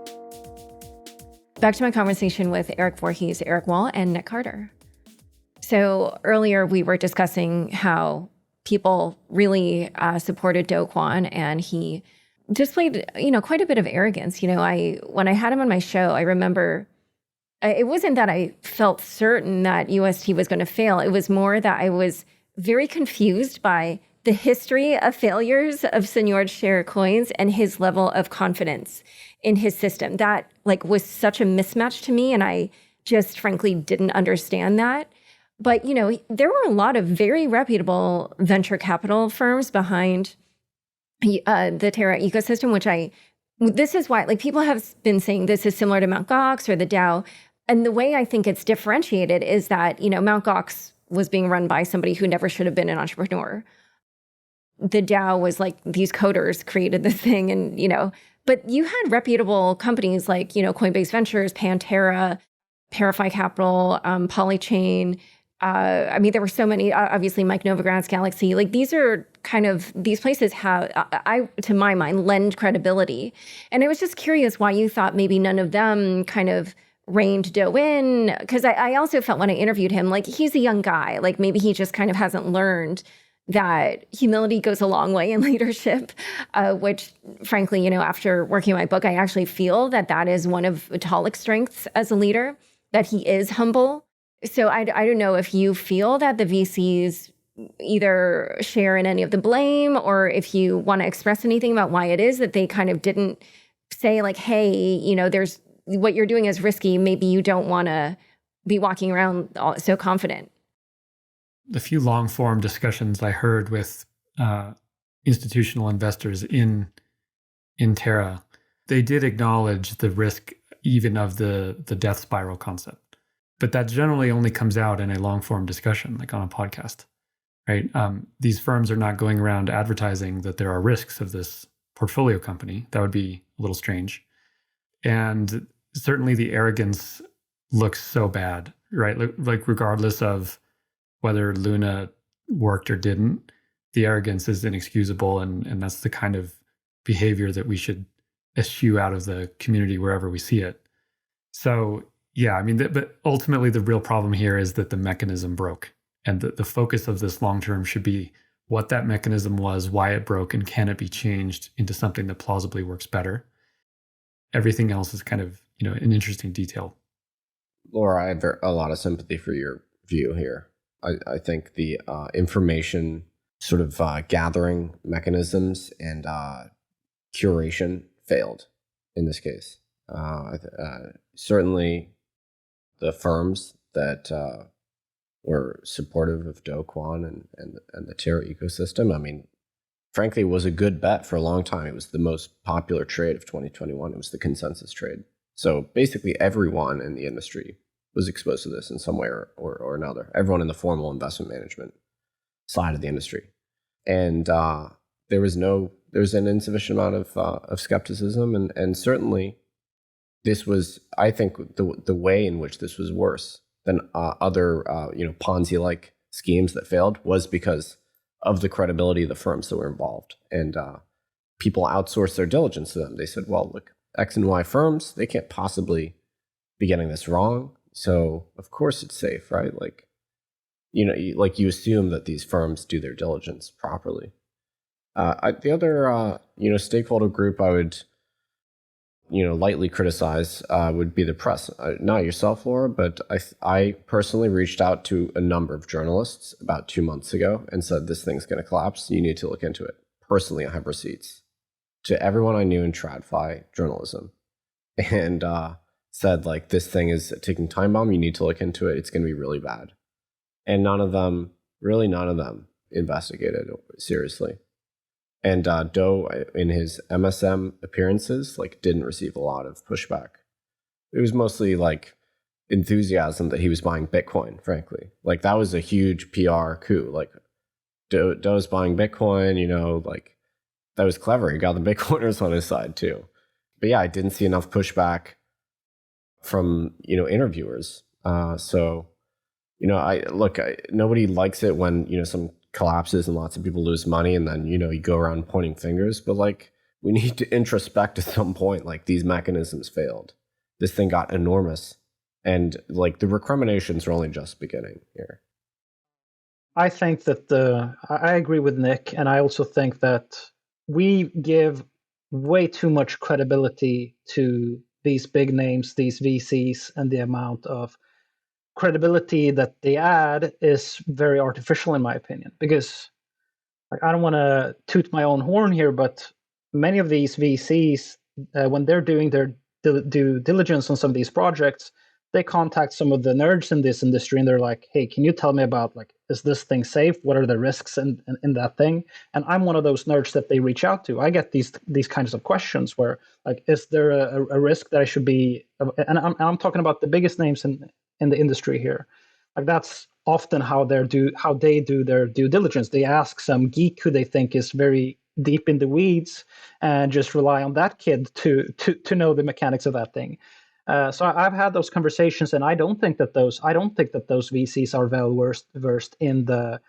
Back to my conversation with Erik Voorhees, Erik Wall, and Nic Carter. So earlier we were discussing how people really supported Do Kwon, and he displayed, quite a bit of arrogance. When I had him on my show, I remember it wasn't that I felt certain that UST was going to fail. It was more that I was very confused by the history of failures of Señor Share coins and his level of confidence in his system. That was such a mismatch to me, and I just frankly didn't understand that. But, there were a lot of very reputable venture capital firms behind the Terra ecosystem, this is why, people have been saying this is similar to Mt. Gox or the DAO. And the way I think it's differentiated is that, Mt. Gox was being run by somebody who never should have been an entrepreneur. The DAO was these coders created this thing, and, but you had reputable companies like, Coinbase Ventures, Pantera, Verify Capital, Polychain. There were so many, obviously Mike Novogratz, Galaxy. These are these places have, to my mind, lend credibility. And I was just curious why you thought maybe none of them reined Do in. Because I also felt when I interviewed him, he's a young guy. Maybe he just hasn't learned that humility goes a long way in leadership, which frankly, after working on my book, I actually feel that is one of Vitalik's strengths as a leader, that he is humble. So I don't know if you feel that the VCs either share in any of the blame, or if you want to express anything about why it is that they didn't say hey, there's what you're doing is risky. Maybe you don't want to be walking around so confident. The few long-form discussions I heard with institutional investors in Terra, they did acknowledge the risk even of the death spiral concept. But that generally only comes out in a long-form discussion, on a podcast, right? These firms are not going around advertising that there are risks of this portfolio company. That would be a little strange. And certainly the arrogance looks so bad, right? Regardless of whether Luna worked or didn't, the arrogance is inexcusable, and that's the kind of behavior that we should eschew out of the community wherever we see it. So yeah, but ultimately the real problem here is that the mechanism broke, and the focus of this long-term should be what that mechanism was, why it broke, and can it be changed into something that plausibly works better. Everything else is an interesting detail. Laura, I have a lot of sympathy for your view here. I think the information gathering mechanisms and curation failed in this case. Certainly the firms that were supportive of Do Kwon and the Terra ecosystem, frankly, it was a good bet for a long time. It was the most popular trade of 2021. It was the consensus trade. So basically everyone in the industry was exposed to this in some way or another. Everyone in the formal investment management side of the industry. And there was an insufficient amount of skepticism, and certainly this was, I think, the way in which this was worse than other Ponzi-like schemes that failed was because of the credibility of the firms that were involved. And people outsourced their diligence to them. They said, well, look, X and Y firms, they can't possibly be getting this wrong. So of course it's safe, right? Like, you assume that these firms do their diligence properly. The other, stakeholder group I would, lightly criticize would be the press. Not yourself, Laura, but I personally reached out to a number of journalists about 2 months ago and said, this thing's going to collapse. You need to look into it. Personally, I have receipts to everyone I knew in TradFi journalism, and said, like, this thing is a ticking time bomb. You need to look into it. It's going to be really bad. And none of them investigated seriously. And Doe, in his MSM appearances, like, didn't receive a lot of pushback. It was mostly like enthusiasm that he was buying Bitcoin, frankly. Like, that was a huge PR coup. Like, Doe's buying Bitcoin, like, that was clever. He got the Bitcoiners on his side too. But yeah, I didn't see enough pushback from, interviewers. Nobody likes it when, some collapses and lots of people lose money, and then, you go around pointing fingers. But, like, we need to introspect at some point. Like, these mechanisms failed. This thing got enormous. And, like, the recriminations are only just beginning here. I think that I agree with Nic, and I also think that we give way too much credibility to these big names, these VCs, and the amount of credibility that they add is very artificial, in my opinion. Because, like, I don't want to toot my own horn here, but many of these VCs, when they're doing their due diligence on some of these projects, they contact some of the nerds in this industry, and they're like, hey, can you tell me about, like, is this thing safe? What are the risks in that thing? And I'm one of those nerds that they reach out to. I get these kinds of questions where, like, is there a risk that I should be, and I'm talking about the biggest names in the industry here. Like, that's often how they do their due diligence. They ask some geek who they think is very deep in the weeds and just rely on that kid to know the mechanics of that thing. So I've had those conversations, and I don't think that those VCs are well versed in the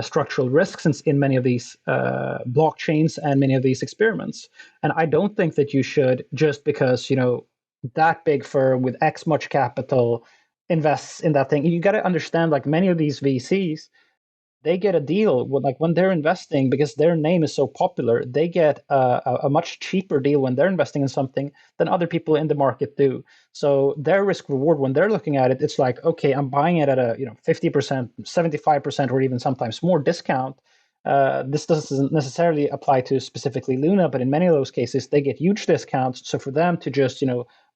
structural risks in many of these blockchains and many of these experiments. And I don't think that you should, just because that big firm with X much capital invests in that thing. You got to understand, like, many of these VCs, they get a deal with, like, when they're investing, because their name is so popular, they get a much cheaper deal when they're investing in something than other people in the market do. So their risk reward, when they're looking at it, it's like, okay, I'm buying it at a 50%, 75%, or even sometimes more discount. This doesn't necessarily apply to specifically Luna, but in many of those cases, they get huge discounts. So for them to just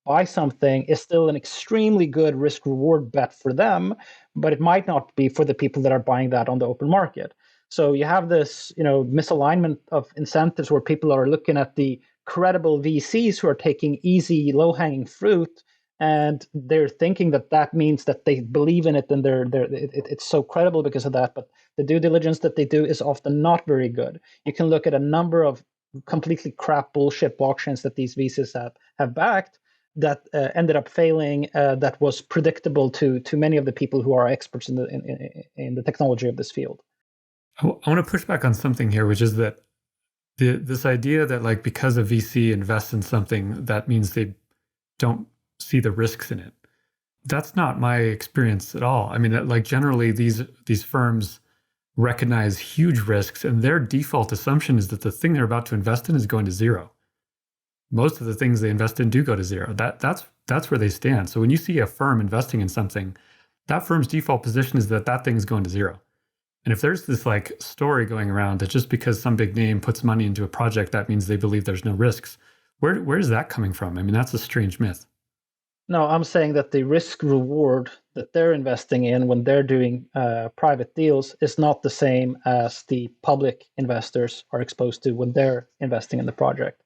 buy something is still an extremely good risk reward bet for them, but it might not be for the people that are buying that on the open market. So you have this, misalignment of incentives where people are looking at the credible VCs who are taking easy, low-hanging fruit, and they're thinking that means that they believe in it, and it's so credible because of that. But the due diligence that they do is often not very good. You can look at a number of completely crap bullshit blockchains that these VCs have backed that ended up failing, that was predictable to many of the people who are experts in the technology of this field. I want to push back on something here, which is that this idea that, like, because a VC invests in something, that means they don't see the risks in it. That's not my experience at all. I mean, like, generally these firms recognize huge risks, and their default assumption is that the thing they're about to invest in is going to zero. Most of the things they invest in do go to zero. That's where they stand. So when you see a firm investing in something, that firm's default position is that thing's going to zero. And if there's this, like, story going around that just because some big name puts money into a project, that means they believe there's no risks, where is that coming from? I mean, that's a strange myth. No, I'm saying that the risk reward that they're investing in when they're doing private deals is not the same as the public investors are exposed to when they're investing in the project.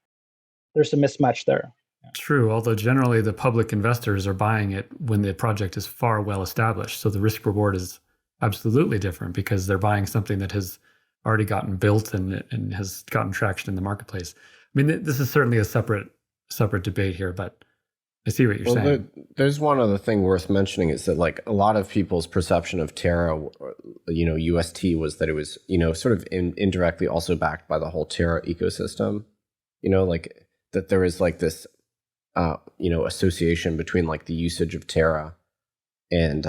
There's a mismatch there. True, although generally the public investors are buying it when the project is far well established. So the risk reward is absolutely different because they're buying something that has already gotten built and has gotten traction in the marketplace. I mean, this is certainly a separate debate here, but I see what you're saying. There's one other thing worth mentioning is that like a lot of people's perception of Terra, UST was that it was, sort of indirectly also backed by the whole Terra ecosystem, like that there is like this, association between like the usage of Terra and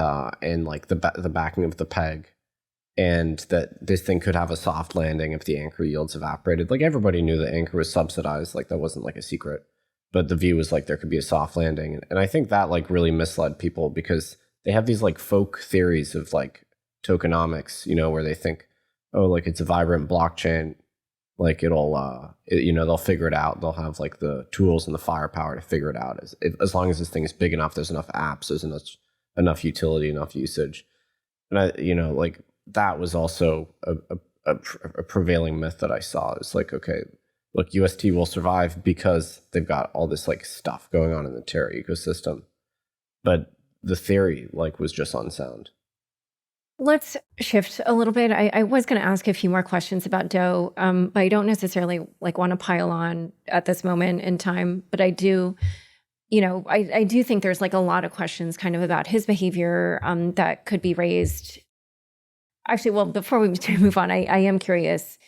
like the backing of the peg, and that this thing could have a soft landing if the anchor yields evaporated. Like everybody knew that anchor was subsidized, like that wasn't like a secret. But the view was like there could be a soft landing. And I think that like really misled people because they have these like folk theories of like tokenomics, where they think, oh, like it's a vibrant blockchain, like it'll, they'll figure it out. They'll have like the tools and the firepower to figure it out. As long as this thing is big enough, there's enough apps, there's enough utility, enough usage. And like that was also a prevailing myth that I saw. It's like, okay, look, UST will survive because they've got all this like stuff going on in the Terra ecosystem. But the theory like was just unsound. Let's shift a little bit. I was going to ask a few more questions about Doe, but I don't necessarily like want to pile on at this moment in time. But I do, I do think there's like a lot of questions kind of about his behavior that could be raised. Actually, well, before we move on, I am curious,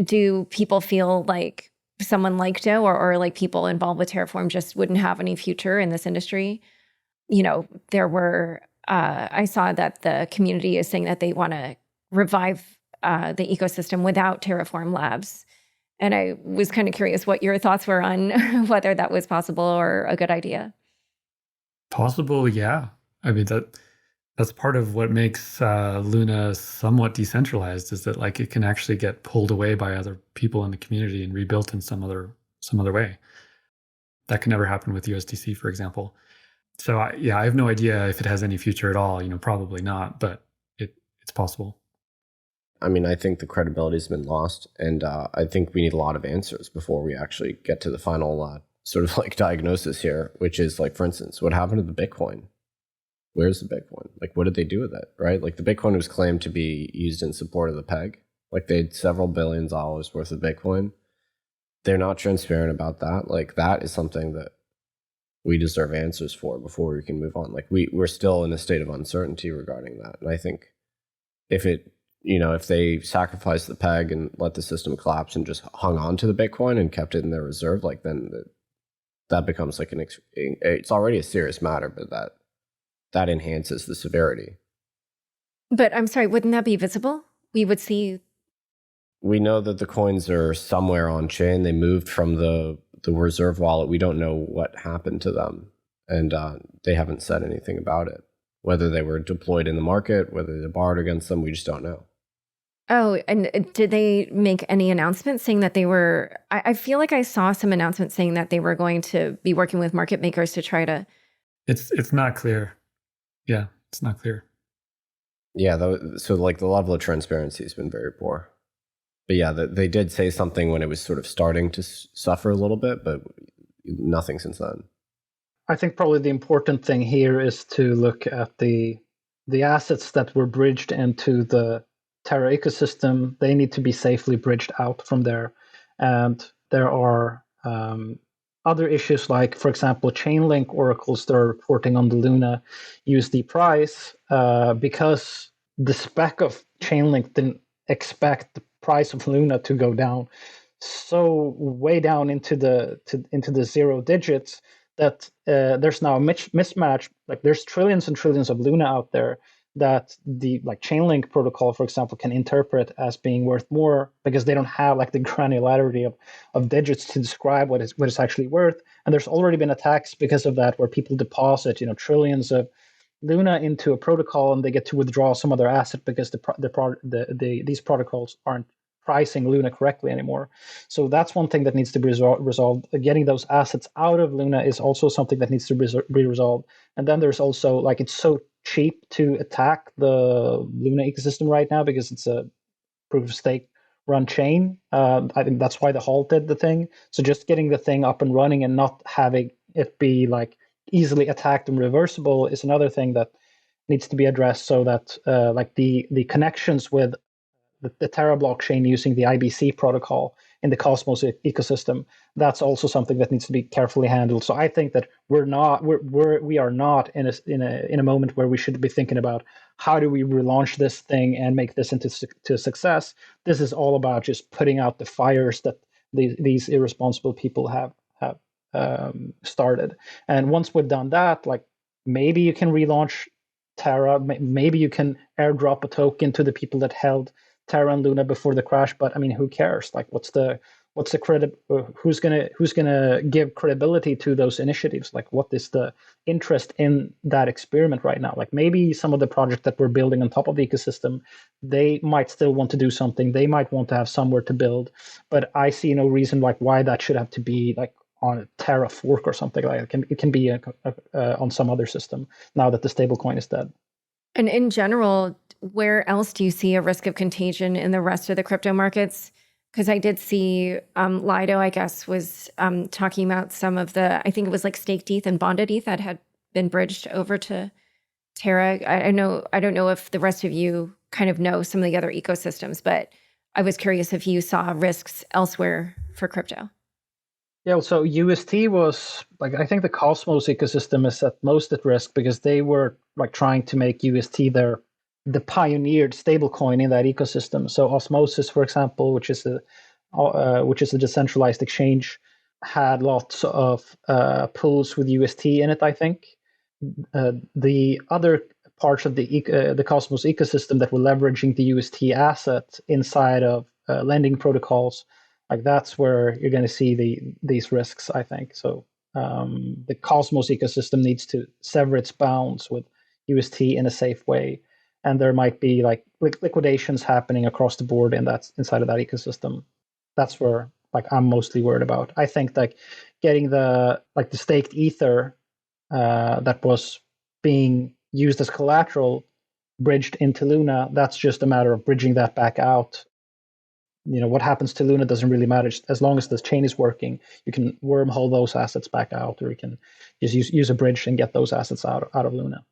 do people feel like someone like Doe or like people involved with Terraform just wouldn't have any future in this industry? There were, I saw that the community is saying that they want to revive the ecosystem without Terraform Labs. And I was kind of curious what your thoughts were on whether that was possible or a good idea. Possible, yeah. I mean, that's part of what makes Luna somewhat decentralized, is that like it can actually get pulled away by other people in the community and rebuilt in some other way. That can never happen with USDC, for example. So I have no idea if it has any future at all. Probably not, but it's possible. I mean, I think the credibility has been lost, and I think we need a lot of answers before we actually get to the final sort of like diagnosis here, which is like, for instance, what happened to the Bitcoin? Where's the Bitcoin? Like, what did they do with it, right? Like, the Bitcoin was claimed to be used in support of the peg. Like, they had several billions of dollars worth of Bitcoin. They're not transparent about that. Like, that is something that we deserve answers for before we can move on. Like, we're still in a state of uncertainty regarding that. And I think if they sacrificed the peg and let the system collapse and just hung on to the Bitcoin and kept it in their reserve, like, then that becomes like it's already a serious matter, but that enhances the severity. But I'm sorry, wouldn't that be visible? We would see. We know that the coins are somewhere on chain. They moved from the reserve wallet. We don't know what happened to them. And they haven't said anything about it. Whether they were deployed in the market, whether they borrowed against them, we just don't know. Oh, and did they make any announcements saying that they were, I feel like I saw some announcements saying that they were going to be working with market makers to try to. It's not clear. Yeah, it's not clear. Yeah, so like the level of transparency has been very poor. But yeah, they did say something when it was sort of starting to suffer a little bit, but nothing since then. I think probably the important thing here is to look at the assets that were bridged into the Terra ecosystem. They need to be safely bridged out from there. And there are other issues like, for example, Chainlink oracles that are reporting on the Luna USD price because the spec of Chainlink didn't expect the price of Luna to go down so way down into the 0 digits that there's now a mismatch. Like, there's trillions and trillions of Luna out there that the Chainlink protocol, for example, can interpret as being worth more because they don't have like the granularity of digits to describe what it's actually worth. And there's already been attacks because of that, where people deposit trillions of Luna into a protocol and they get to withdraw some other asset because these protocols aren't pricing Luna correctly anymore. So that's one thing that needs to be resolved. Getting those assets out of Luna is also something that needs to be resolved. And then there's also, like, it's so cheap to attack the Luna ecosystem right now because it's a proof of stake run chain. I think that's why the halted the thing. So just getting the thing up and running and not having it be like easily attacked and reversible is another thing that needs to be addressed, so that like the connections with the Terra blockchain using the IBC protocol in the Cosmos ecosystem, that's also something that needs to be carefully handled. So I think that we are not in a moment where we should be thinking about how do we relaunch this thing and make this into success. This is all about just putting out the fires that these irresponsible people have started. And once we've done that, like maybe you can relaunch Terra, maybe you can airdrop a token to the people that held Terra and Luna before the crash. But I mean, who cares? Like, what's the credit? Who's gonna give credibility to those initiatives? Like, what is the interest in that experiment right now? Like, maybe some of the projects that we're building on top of the ecosystem, they might still want to do something. They might want to have somewhere to build, but I see no reason like why that should have to be like on a Terra fork or something like that. It can be on some other system now that the stablecoin is dead. And in general, where else do you see a risk of contagion in the rest of the crypto markets? Because I did see Lido, I guess, was talking about some of the, I think it was like staked ETH and bonded ETH that had been bridged over to Terra. I don't know if the rest of you kind of know some of the other ecosystems, but I was curious if you saw risks elsewhere for crypto. Yeah, so UST was like, I think the Cosmos ecosystem is at most at risk because they were like trying to make UST the pioneered stablecoin in that ecosystem. So Osmosis, for example, which is a decentralized exchange, had lots of pools with UST in it. I think the other parts of the Cosmos ecosystem that were leveraging the UST asset inside of lending protocols, like that's where you're going to see these risks, I think. So the Cosmos ecosystem needs to sever its bounds with UST in a safe way, and there might be like liquidations happening across the board inside of that ecosystem. That's where like I'm mostly worried about. I think like getting the staked ether that was being used as collateral bridged into Luna. That's just a matter of bridging that back out. What happens to Luna doesn't really matter. As long as the chain is working, you can wormhole those assets back out, or you can just use a bridge and get those assets out of Luna.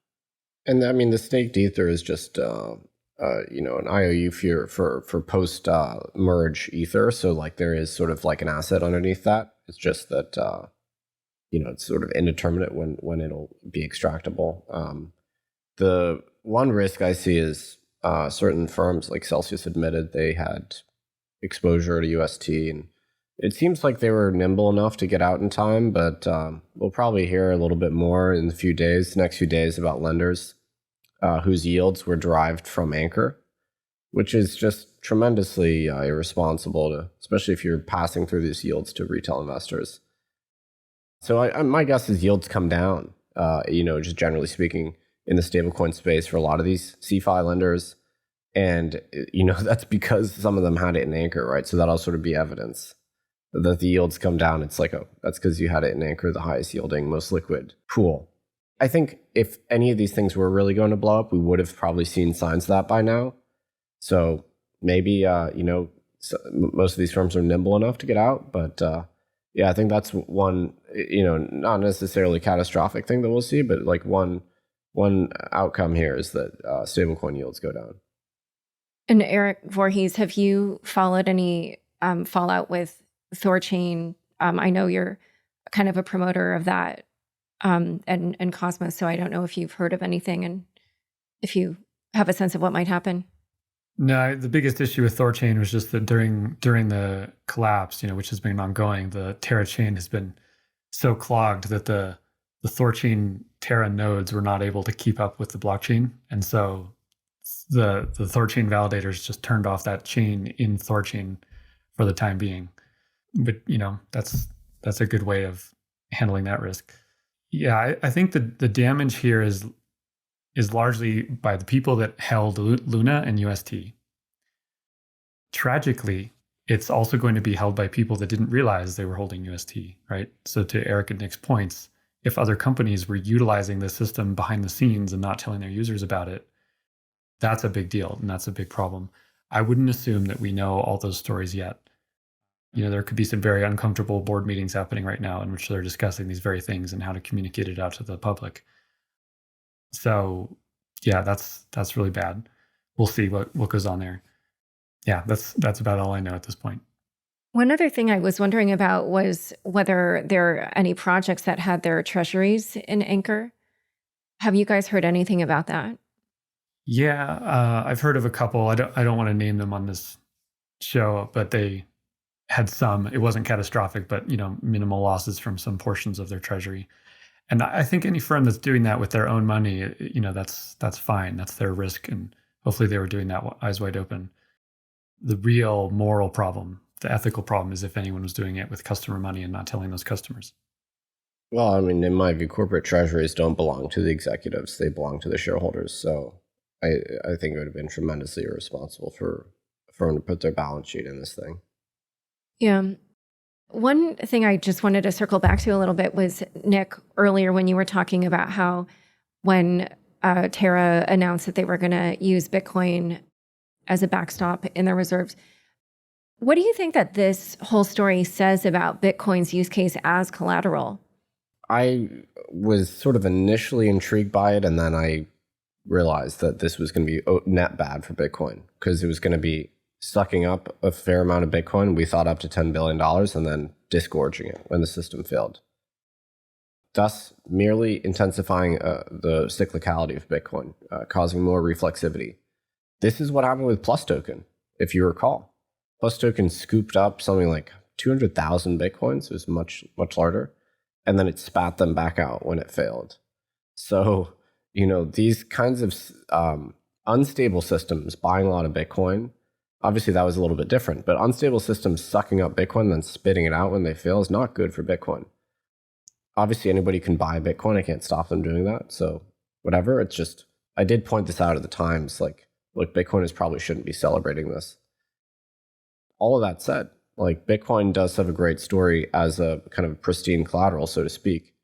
And I mean, the staked ether is just an IOU for post merge ether. So like there is sort of like an asset underneath that. It's just that it's sort of indeterminate when it'll be extractable. The one risk I see is certain firms like Celsius admitted they had exposure to UST, and it seems like they were nimble enough to get out in time, but we'll probably hear a little bit more in the next few days about lenders whose yields were derived from Anchor, which is just tremendously irresponsible, especially if you're passing through these yields to retail investors. So my guess is yields come down, just generally speaking, in the stablecoin space for a lot of these CeFi lenders. And, that's because some of them had it in Anchor, right? So that'll sort of be evidence that the yields come down. It's like, oh, that's because you had it in Anchor, the highest yielding, most liquid pool. I think if any of these things were really going to blow up, we would have probably seen signs of that by now. So maybe, most of these firms are nimble enough to get out. But I think that's one, not necessarily catastrophic thing that we'll see, but like one outcome here is that stablecoin yields go down. And Erik Voorhees, have you followed any fallout with Thorchain? I know you're kind of a promoter of that and Cosmos, so I don't know if you've heard of anything and if you have a sense of what might happen. No, the biggest issue with Thorchain was just that during the collapse, which has been ongoing, the Terra chain has been so clogged that the Thorchain Terra nodes were not able to keep up with the blockchain, and so the Thorchain validators just turned off that chain in Thorchain for the time being. But that's a good way of handling that risk. Yeah, I think the damage here is largely by the people that held Luna and UST. Tragically, it's also going to be held by people that didn't realize they were holding UST, right? So to Erik and Nic's points, if other companies were utilizing the system behind the scenes and not telling their users about it, that's a big deal, and that's a big problem. I wouldn't assume that we know all those stories yet. There could be some very uncomfortable board meetings happening right now in which they're discussing these very things and how to communicate it out to the public. So, yeah, that's really bad. We'll see what goes on there. Yeah, that's about all I know at this point. One other thing I was wondering about was whether there are any projects that had their treasuries in Anchor. Have you guys heard anything about that? Yeah, I've heard of a couple. I don't want to name them on this show, but they had some. It wasn't catastrophic, but minimal losses from some portions of their treasury. And I think any firm that's doing that with their own money, that's fine. That's their risk, and hopefully they were doing that eyes wide open. The real moral problem, the ethical problem, is if anyone was doing it with customer money and not telling those customers. Well, I mean, in my view, corporate treasuries don't belong to the executives; they belong to the shareholders. So, I think it would have been tremendously irresponsible for a firm to put their balance sheet in this thing. Yeah. One thing I just wanted to circle back to a little bit was, Nic, earlier when you were talking about how when Terra announced that they were going to use Bitcoin as a backstop in their reserves, what do you think that this whole story says about Bitcoin's use case as collateral? I was sort of initially intrigued by it, and then I realized that this was going to be net bad for Bitcoin because it was going to be sucking up a fair amount of Bitcoin. We thought up to $10 billion and then disgorging it when the system failed, thus merely intensifying the cyclicality of Bitcoin, causing more reflexivity. This is what happened with Plus Token, if you recall. Plus Token scooped up something like 200,000 Bitcoins. It was much, much larger. And then it spat them back out when it failed. So, these kinds of unstable systems buying a lot of Bitcoin, obviously that was a little bit different, but unstable systems sucking up Bitcoin and then spitting it out when they fail is not good for Bitcoin. Obviously anybody can buy Bitcoin. I can't stop them doing that. So whatever, it's just, I did point this out at the times, like, look, Bitcoiners probably shouldn't be celebrating this. All of that said, like, Bitcoin does have a great story as a kind of pristine collateral, so to speak.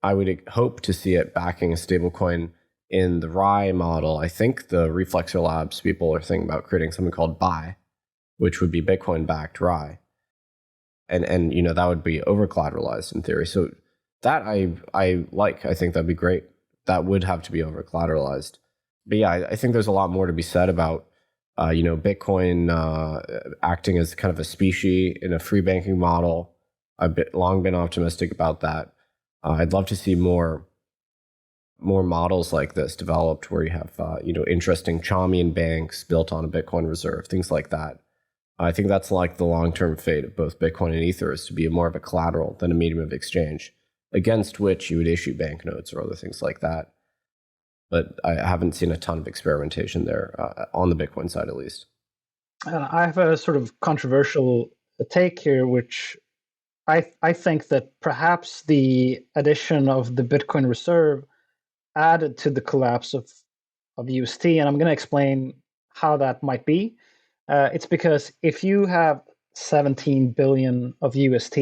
I would hope to see it backing a stablecoin in the RAI model. I think the Reflexer Labs people are thinking about creating something called BUY, which would be Bitcoin-backed RAI. And that would be over-collateralized in theory. So that I like. I think that'd be great. That would have to be over-collateralized. But yeah, I think there's a lot more to be said about Bitcoin acting as kind of a species in a free banking model. I've long been optimistic about that. I'd love to see more models like this developed where you have interesting Chaumian banks built on a Bitcoin reserve, things like that. I think that's like the long-term fate of both Bitcoin and Ether, is to be more of a collateral than a medium of exchange against which you would issue banknotes or other things like that. But I haven't seen a ton of experimentation there on the Bitcoin side, at least. I have a sort of controversial take here, which I think that perhaps the addition of the Bitcoin reserve added to the collapse of UST, and I'm going to explain how that might be. It's because if you have 17 billion of UST,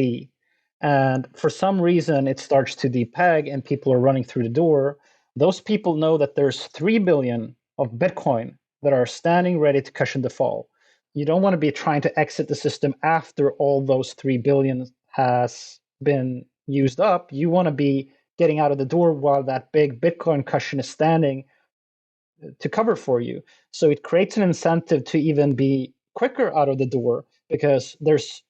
and for some reason it starts to depeg and people are running through the door, those people know that there's 3 billion of Bitcoin that are standing ready to cushion the fall. You don't want to be trying to exit the system after all those 3 billion has been used up. You want to be getting out of the door while that big Bitcoin cushion is standing to cover for you. So it creates an incentive to even be quicker out of the door, because there's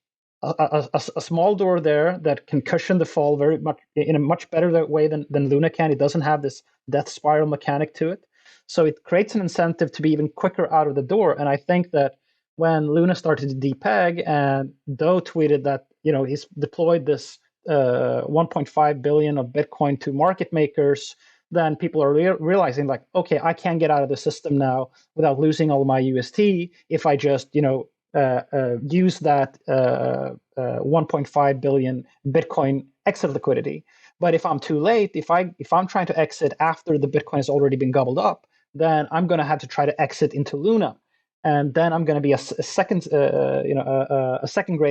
a small door there that can cushion the fall very much in a much better way than Luna can. It doesn't have this death spiral mechanic to it. So it creates an incentive to be even quicker out of the door. And I think that when Luna started to depeg and Doe tweeted that, he's deployed this 1.5 billion of Bitcoin to market makers, then people are realizing like, okay, I can get out of the system now without losing all my UST if I just, use that 1.5 billion Bitcoin exit liquidity. But if I'm too late, if I'm trying to exit after the Bitcoin has already been gobbled up, then I'm going to have to try to exit into Luna. And then I'm going to be a second-grade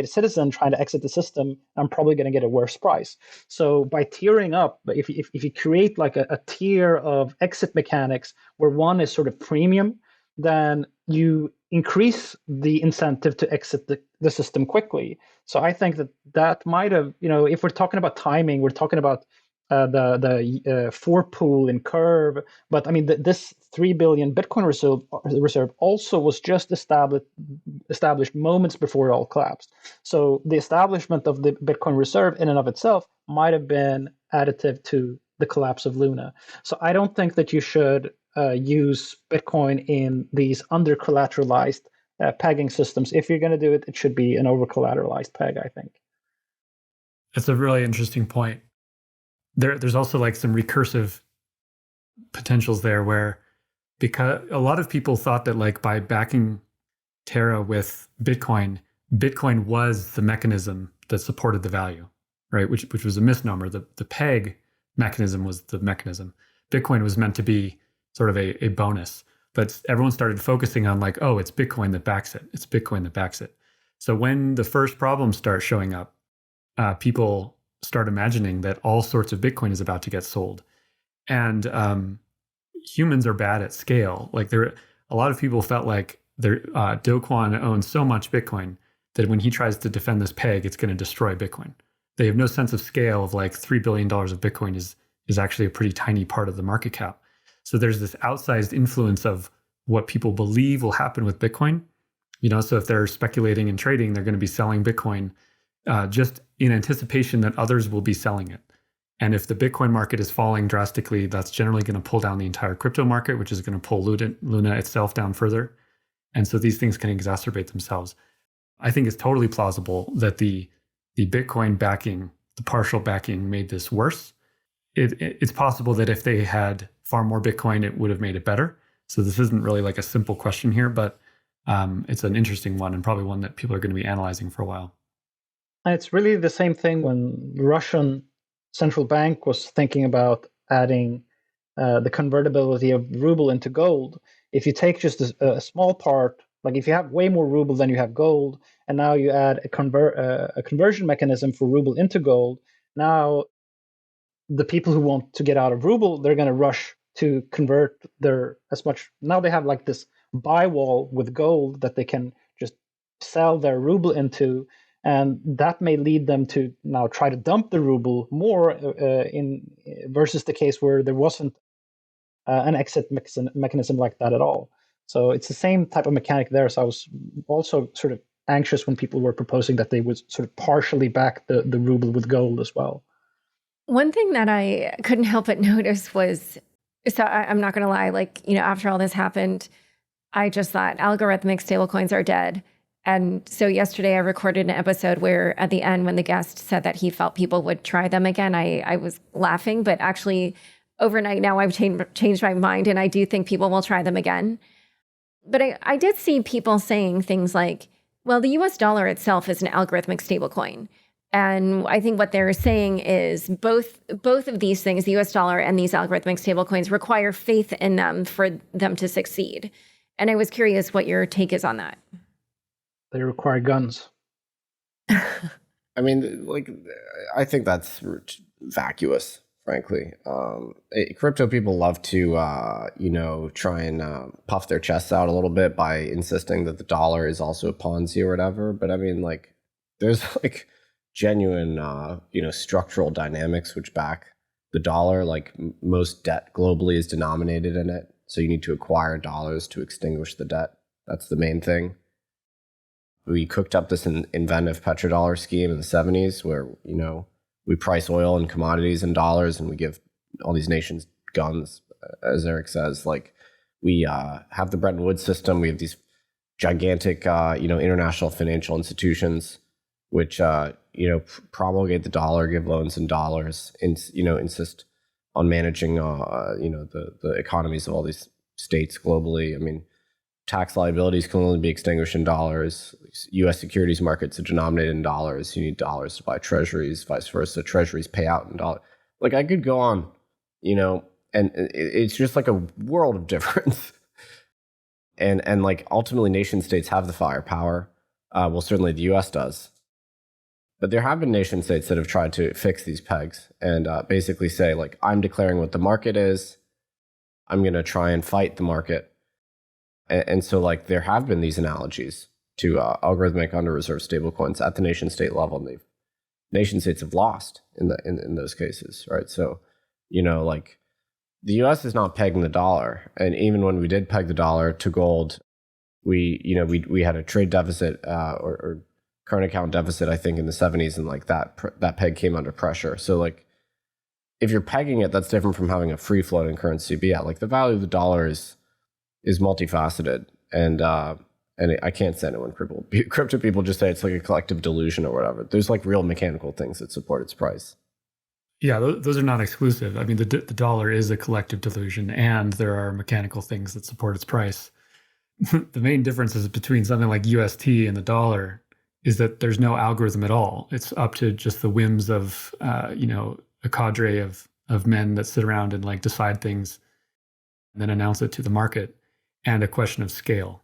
citizen trying to exit the system. I'm probably going to get a worse price. So by tiering up, if you create like a tier of exit mechanics where one is sort of premium, then you increase the incentive to exit the system quickly. So I think that might have, if we're talking about timing, we're talking about the for pool in Curve. But I mean, this 3 billion Bitcoin reserve also was just established moments before it all collapsed. So the establishment of the Bitcoin reserve in and of itself might have been additive to the collapse of Luna. So I don't think that you should use Bitcoin in these under collateralized pegging systems. If you're going to do it, it should be an over collateralized peg, I think. That's a really interesting point. There's also like some recursive potentials there where, because a lot of people thought that like by backing Terra with Bitcoin was the mechanism that supported the value, right? Which was a misnomer. The peg mechanism was the mechanism. Bitcoin was meant to be sort of a bonus, but everyone started focusing on like, oh, it's Bitcoin that backs it. It's Bitcoin that backs it. So when the first problems start showing up, people start imagining that all sorts of Bitcoin is about to get sold. And humans are bad at scale. Like a lot of people felt like Do Kwon owns so much Bitcoin that when he tries to defend this peg, it's going to destroy Bitcoin. They have no sense of scale of like $3 billion of Bitcoin is actually a pretty tiny part of the market cap. So there's this outsized influence of what people believe will happen with Bitcoin. So if they're speculating and trading, they're going to be selling Bitcoin just in anticipation that others will be selling it. And if the Bitcoin market is falling drastically, that's generally going to pull down the entire crypto market, which is going to pull Luna itself down further. And so these things can exacerbate themselves. I think it's totally plausible that the Bitcoin backing, the partial backing, made this worse. It's possible that if they had far more Bitcoin, it would have made it better. So this isn't really like a simple question here, but it's an interesting one and probably one that people are going to be analyzing for a while. And it's really the same thing when the Russian central bank was thinking about adding the convertibility of ruble into gold. If you take just a small part, like if you have way more ruble than you have gold, and now you add a conversion mechanism for ruble into gold, now the people who want to get out of ruble, they're going to rush to convert now they have like this buy wall with gold that they can just sell their ruble into. And that may lead them to now try to dump the ruble more versus the case where there wasn't an exit mechanism like that at all. So it's the same type of mechanic there. So I was also sort of anxious when people were proposing that they would sort of partially back the ruble with gold as well. One thing that I couldn't help but notice was, so I'm not going to lie, like, after all this happened, I just thought algorithmic stablecoins are dead. And so yesterday I recorded an episode where at the end when the guest said that he felt people would try them again, I was laughing, but actually overnight now I've changed my mind and I do think people will try them again. But I did see people saying things like, well, the US dollar itself is an algorithmic stablecoin. And I think what they're saying is both of these things, the US dollar and these algorithmic stablecoins, require faith in them for them to succeed. And I was curious what your take is on that. They require guns. I mean, like, I think that's vacuous, frankly. Crypto people love to, try and puff their chests out a little bit by insisting that the dollar is also a Ponzi or whatever. But I mean, like, there's like genuine, structural dynamics which back the dollar. Like most debt globally is denominated in it. So you need to acquire dollars to extinguish the debt. That's the main thing. We cooked up this inventive petrodollar scheme in the 70s where, we price oil and commodities in dollars and we give all these nations guns, as Erik says. Like we have the Bretton Woods system. We have these gigantic, international financial institutions which, promulgate the dollar, give loans in dollars, insist on managing, the economies of all these states globally. I mean, tax liabilities can only be extinguished in dollars. U.S. securities markets are denominated in dollars. You need dollars to buy treasuries, vice versa. Treasuries pay out in dollars. Like I could go on, and it's just like a world of difference. And like ultimately nation states have the firepower. Well, certainly the U.S. does. But there have been nation states that have tried to fix these pegs and basically say, like, I'm declaring what the market is. I'm going to try and fight the market. And so, like, there have been these analogies to algorithmic under-reserved stablecoins at the nation-state level. And they've, nation states have lost in those cases, right? So, like the U.S. is not pegging the dollar, and even when we did peg the dollar to gold, we had a trade deficit or current account deficit, I think, in the 70s, and like that peg came under pressure. So like, if you're pegging it, that's different from having a free floating currency. But yeah, like the value of the dollar is multifaceted, and I can't stand it when crypto people just say it's like a collective delusion or whatever. There's like real mechanical things that support its price. Yeah, those are not exclusive. I mean, the dollar is a collective delusion, and there are mechanical things that support its price. The main differences between something like UST and the dollar is that there's no algorithm at all. It's up to just the whims of a cadre of men that sit around and like decide things and then announce it to the market, and a question of scale.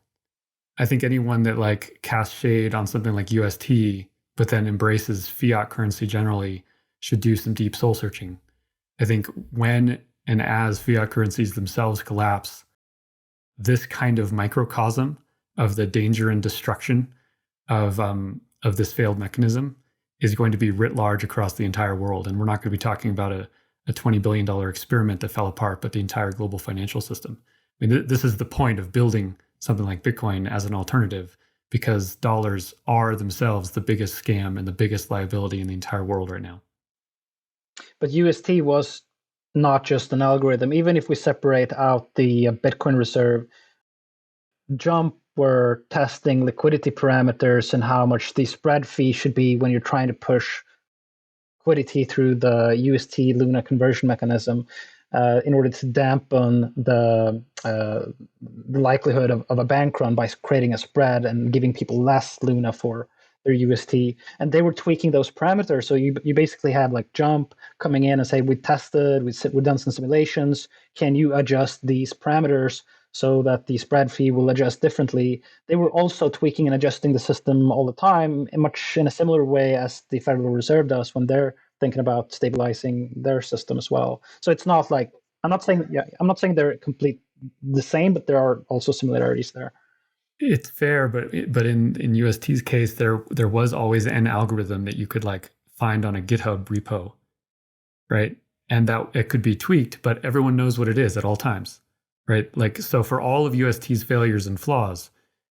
I think anyone that like casts shade on something like UST but then embraces fiat currency generally should do some deep soul searching. I think when and as fiat currencies themselves collapse, this kind of microcosm of the danger and destruction of this failed mechanism is going to be writ large across the entire world. And we're not going to be talking about a $20 billion experiment that fell apart, but the entire global financial system. I mean, this is the point of building something like Bitcoin as an alternative, because dollars are themselves the biggest scam and the biggest liability in the entire world right now. But UST was not just an algorithm. Even if we separate out the Bitcoin reserve, Jump were testing liquidity parameters and how much the spread fee should be when you're trying to push liquidity through the UST Luna conversion mechanism in order to dampen the likelihood of a bank run by creating a spread and giving people less Luna for their UST. And they were tweaking those parameters. So you basically had like Jump coming in and say, we've done some simulations. Can you adjust these parameters so that the spread fee will adjust differently? They were also tweaking and adjusting the system all the time, much in a similar way as the Federal Reserve does when they're thinking about stabilizing their system as well. So it's not like, I'm not saying they're the same, but there are also similarities there. It's fair, but in UST's case, there was always an algorithm that you could like find on a GitHub repo, right? And that it could be tweaked, but everyone knows what it is at all times, right? Like, so for all of UST's failures and flaws,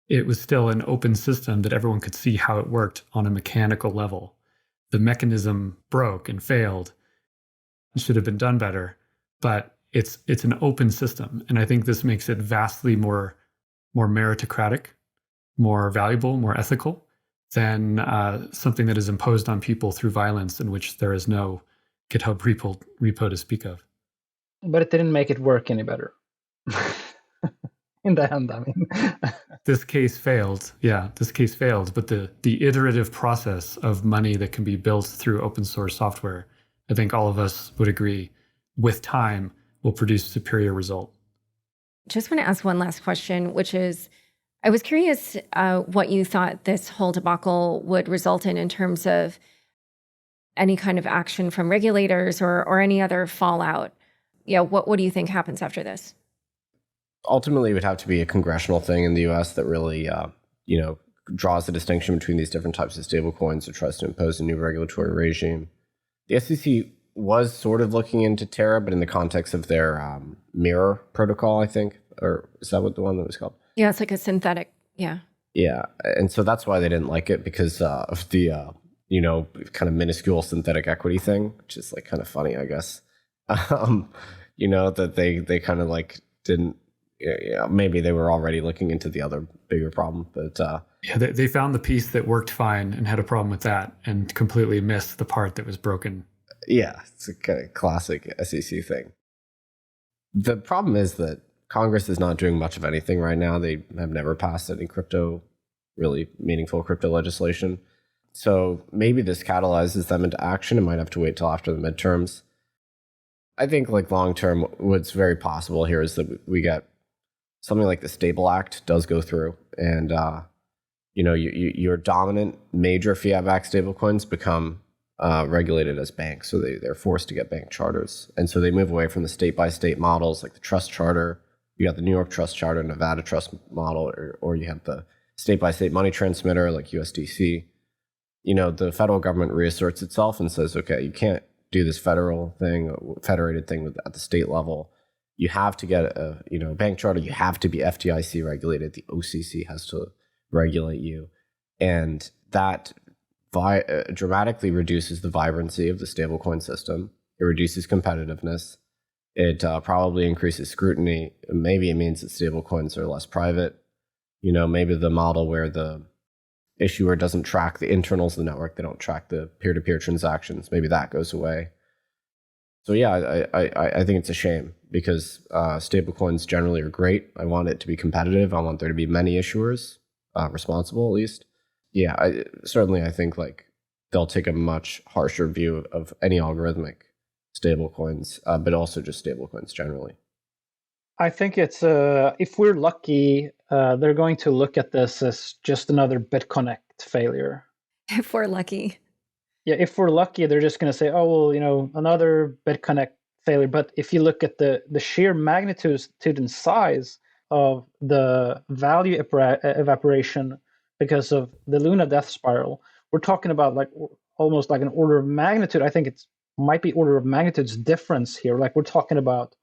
it was still an open system that everyone could see how it worked on a mechanical level. The mechanism broke and failed. It should have been done better, but it's an open system, and I think this makes it vastly more meritocratic, more valuable, more ethical than something that is imposed on people through violence, in which there is no GitHub repo to speak of. But it didn't make it work any better. In the end, I mean. This case failed. Yeah, this case failed. But the iterative process of money that can be built through open source software, I think all of us would agree, with time will produce superior result. Just want to ask one last question, which is, I was curious what you thought this whole debacle would result in terms of any kind of action from regulators or any other fallout. Yeah, what do you think happens after this? Ultimately, it would have to be a congressional thing in the U.S. that really, draws the distinction between these different types of stablecoins or tries to impose a new regulatory regime. The SEC was sort of looking into Terra, but in the context of their mirror protocol, I think, or is that what the one that was called? Yeah, it's like a synthetic. Yeah. Yeah, and so that's why they didn't like it, because of the kind of minuscule synthetic equity thing, which is like kind of funny, I guess. That they kind of like didn't. Yeah, maybe they were already looking into the other bigger problem, but yeah, they found the piece that worked fine and had a problem with that, and completely missed the part that was broken. Yeah, it's a kind of classic SEC thing. The problem is that Congress is not doing much of anything right now. They have never passed any really meaningful crypto legislation. So maybe this catalyzes them into action. It might have to wait till after the midterms. I think like long term, what's very possible here is that we get something like the Stable Act does go through, and your dominant major fiat-backed stablecoins become regulated as banks, so they're forced to get bank charters, and so they move away from the state-by-state models like the trust charter. You got the New York Trust Charter, Nevada Trust model, or you have the state-by-state money transmitter like USDC. the federal government reasserts itself and says, okay, you can't do this federal thing, federated thing at the state level. You have to get a bank charter. You have to be FDIC regulated. The OCC has to regulate you, and that dramatically reduces the vibrancy of the stablecoin system. It reduces competitiveness. It probably increases scrutiny. Maybe it means that stablecoins are less private. Maybe the model where the issuer doesn't track the internals of the network, they don't track the peer-to-peer transactions, maybe that goes away. So yeah, I think it's a shame because stablecoins generally are great. I want it to be competitive. I want there to be many issuers, responsible at least. Yeah, I think like they'll take a much harsher view of any algorithmic stablecoins, but also just stablecoins generally. I think it's if we're lucky, they're going to look at this as just another BitConnect failure. If we're lucky. Yeah, if we're lucky, they're just going to say, oh, well, another BitConnect failure. But if you look at the sheer magnitude and size of the value evaporation because of the Luna death spiral, we're talking about like almost like an order of magnitude. I think it might be order of magnitude's difference here. Like we're talking about,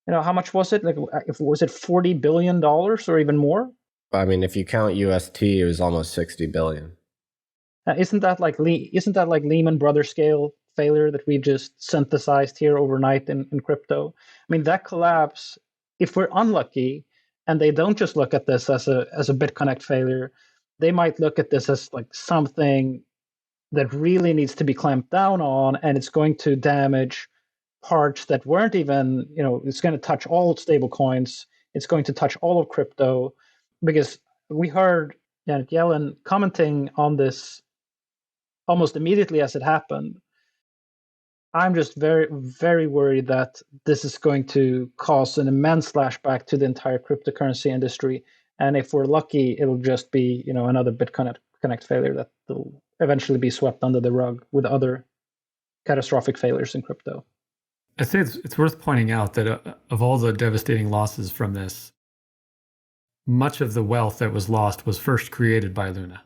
how much was it? Like, was it $40 billion or even more? I mean, if you count UST, it was almost 60 billion. Isn't that like Lehman Brothers scale failure that we just synthesized here overnight in crypto? I mean, that collapse, if we're unlucky and they don't just look at this as a BitConnect failure, they might look at this as like something that really needs to be clamped down on, and it's going to damage parts that weren't even, it's going to touch all stable coins. It's going to touch all of crypto, because we heard Janet Yellen commenting on this almost immediately as it happened. I'm just very, very worried that this is going to cause an immense flashback to the entire cryptocurrency industry. And if we're lucky, it'll just be, another BitConnect failure that will eventually be swept under the rug with other catastrophic failures in crypto. I'd say it's worth pointing out that of all the devastating losses from this, much of the wealth that was lost was first created by Luna,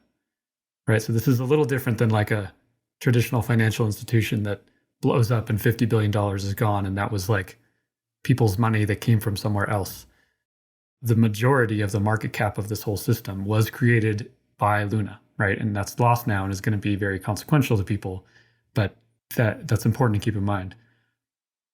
right? So this is a little different than like a traditional financial institution that blows up and $50 billion is gone, and that was like people's money that came from somewhere else. The majority of the market cap of this whole system was created by Luna, right? And that's lost now and is going to be very consequential to people, but that's important to keep in mind.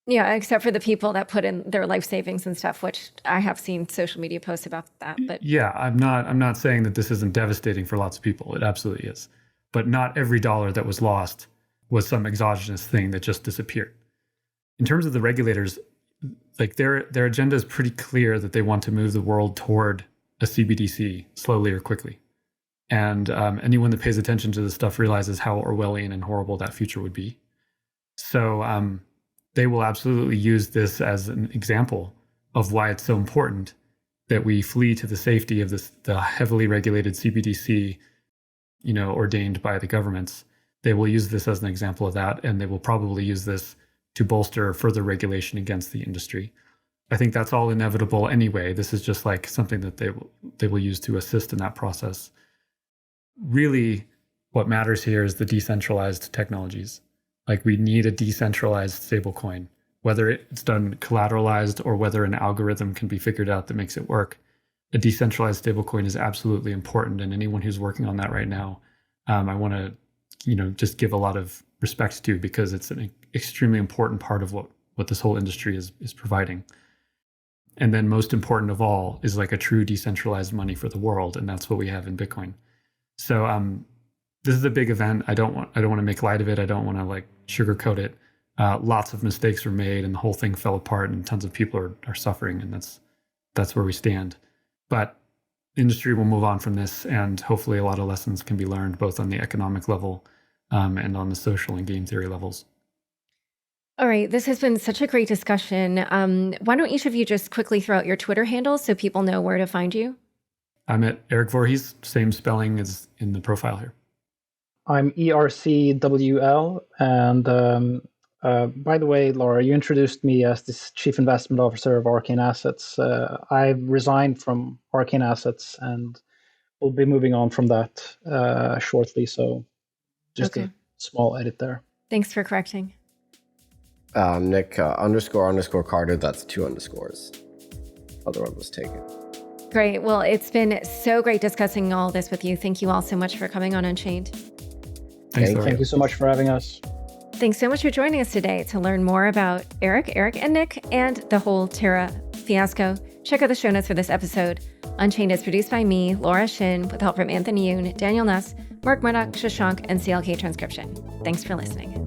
Yeah, except for the people that put in their life savings and stuff, which I have seen social media posts about that. But yeah, I'm not saying that this isn't devastating for lots of people. It absolutely is. But not every dollar that was lost was some exogenous thing that just disappeared. In terms of the regulators, like their agenda is pretty clear that they want to move the world toward a CBDC slowly or quickly. And anyone that pays attention to this stuff realizes how Orwellian and horrible that future would be. So they will absolutely use this as an example of why it's so important that we flee to the safety of the heavily regulated CBDC, ordained by the governments. They will use this as an example of that, and they will probably use this to bolster further regulation against the industry. I think that's all inevitable anyway. This is just like something that they will use to assist in that process. Really, what matters here is the decentralized technologies. Like we need a decentralized stablecoin, whether it's done collateralized or whether an algorithm can be figured out that makes it work. A decentralized stablecoin is absolutely important, and anyone who's working on that right now, I want to, just give a lot of respect to, because it's an extremely important part of what this whole industry is providing. And then most important of all is like a true decentralized money for the world, and that's what we have in Bitcoin. So this is a big event. I don't want to make light of it. I don't want to like sugarcoat it. Lots of mistakes were made, and the whole thing fell apart, and tons of people are suffering, and that's where we stand. But the industry will move on from this, and hopefully a lot of lessons can be learned both on the economic level and on the social and game theory levels. all right, this has been such a great discussion. Why don't each of you just quickly throw out your Twitter handles so people know where to find you? I'm at Erik Voorhees, same spelling as in the profile here. I'm ERCWL, and by the way, Laura, you introduced me as this Chief Investment Officer of Arcane Assets. I've resigned from Arcane Assets and will be moving on from that shortly. So Just a small edit there. Thanks for correcting. Nic __Carter, that's 2 underscores. Other one was taken. Great. Well, it's been so great discussing all this with you. Thank you all so much for coming on Unchained. Thank you so much for having us. Thanks so much for joining us today. To learn more about Erik, and Nic, and the whole Terra fiasco, check out the show notes for this episode. Unchained is produced by me, Laura Shin, with help from Anthony Yoon, Daniel Nuss, Mark Murdoch, Shashank, and CLK Transcription. Thanks for listening.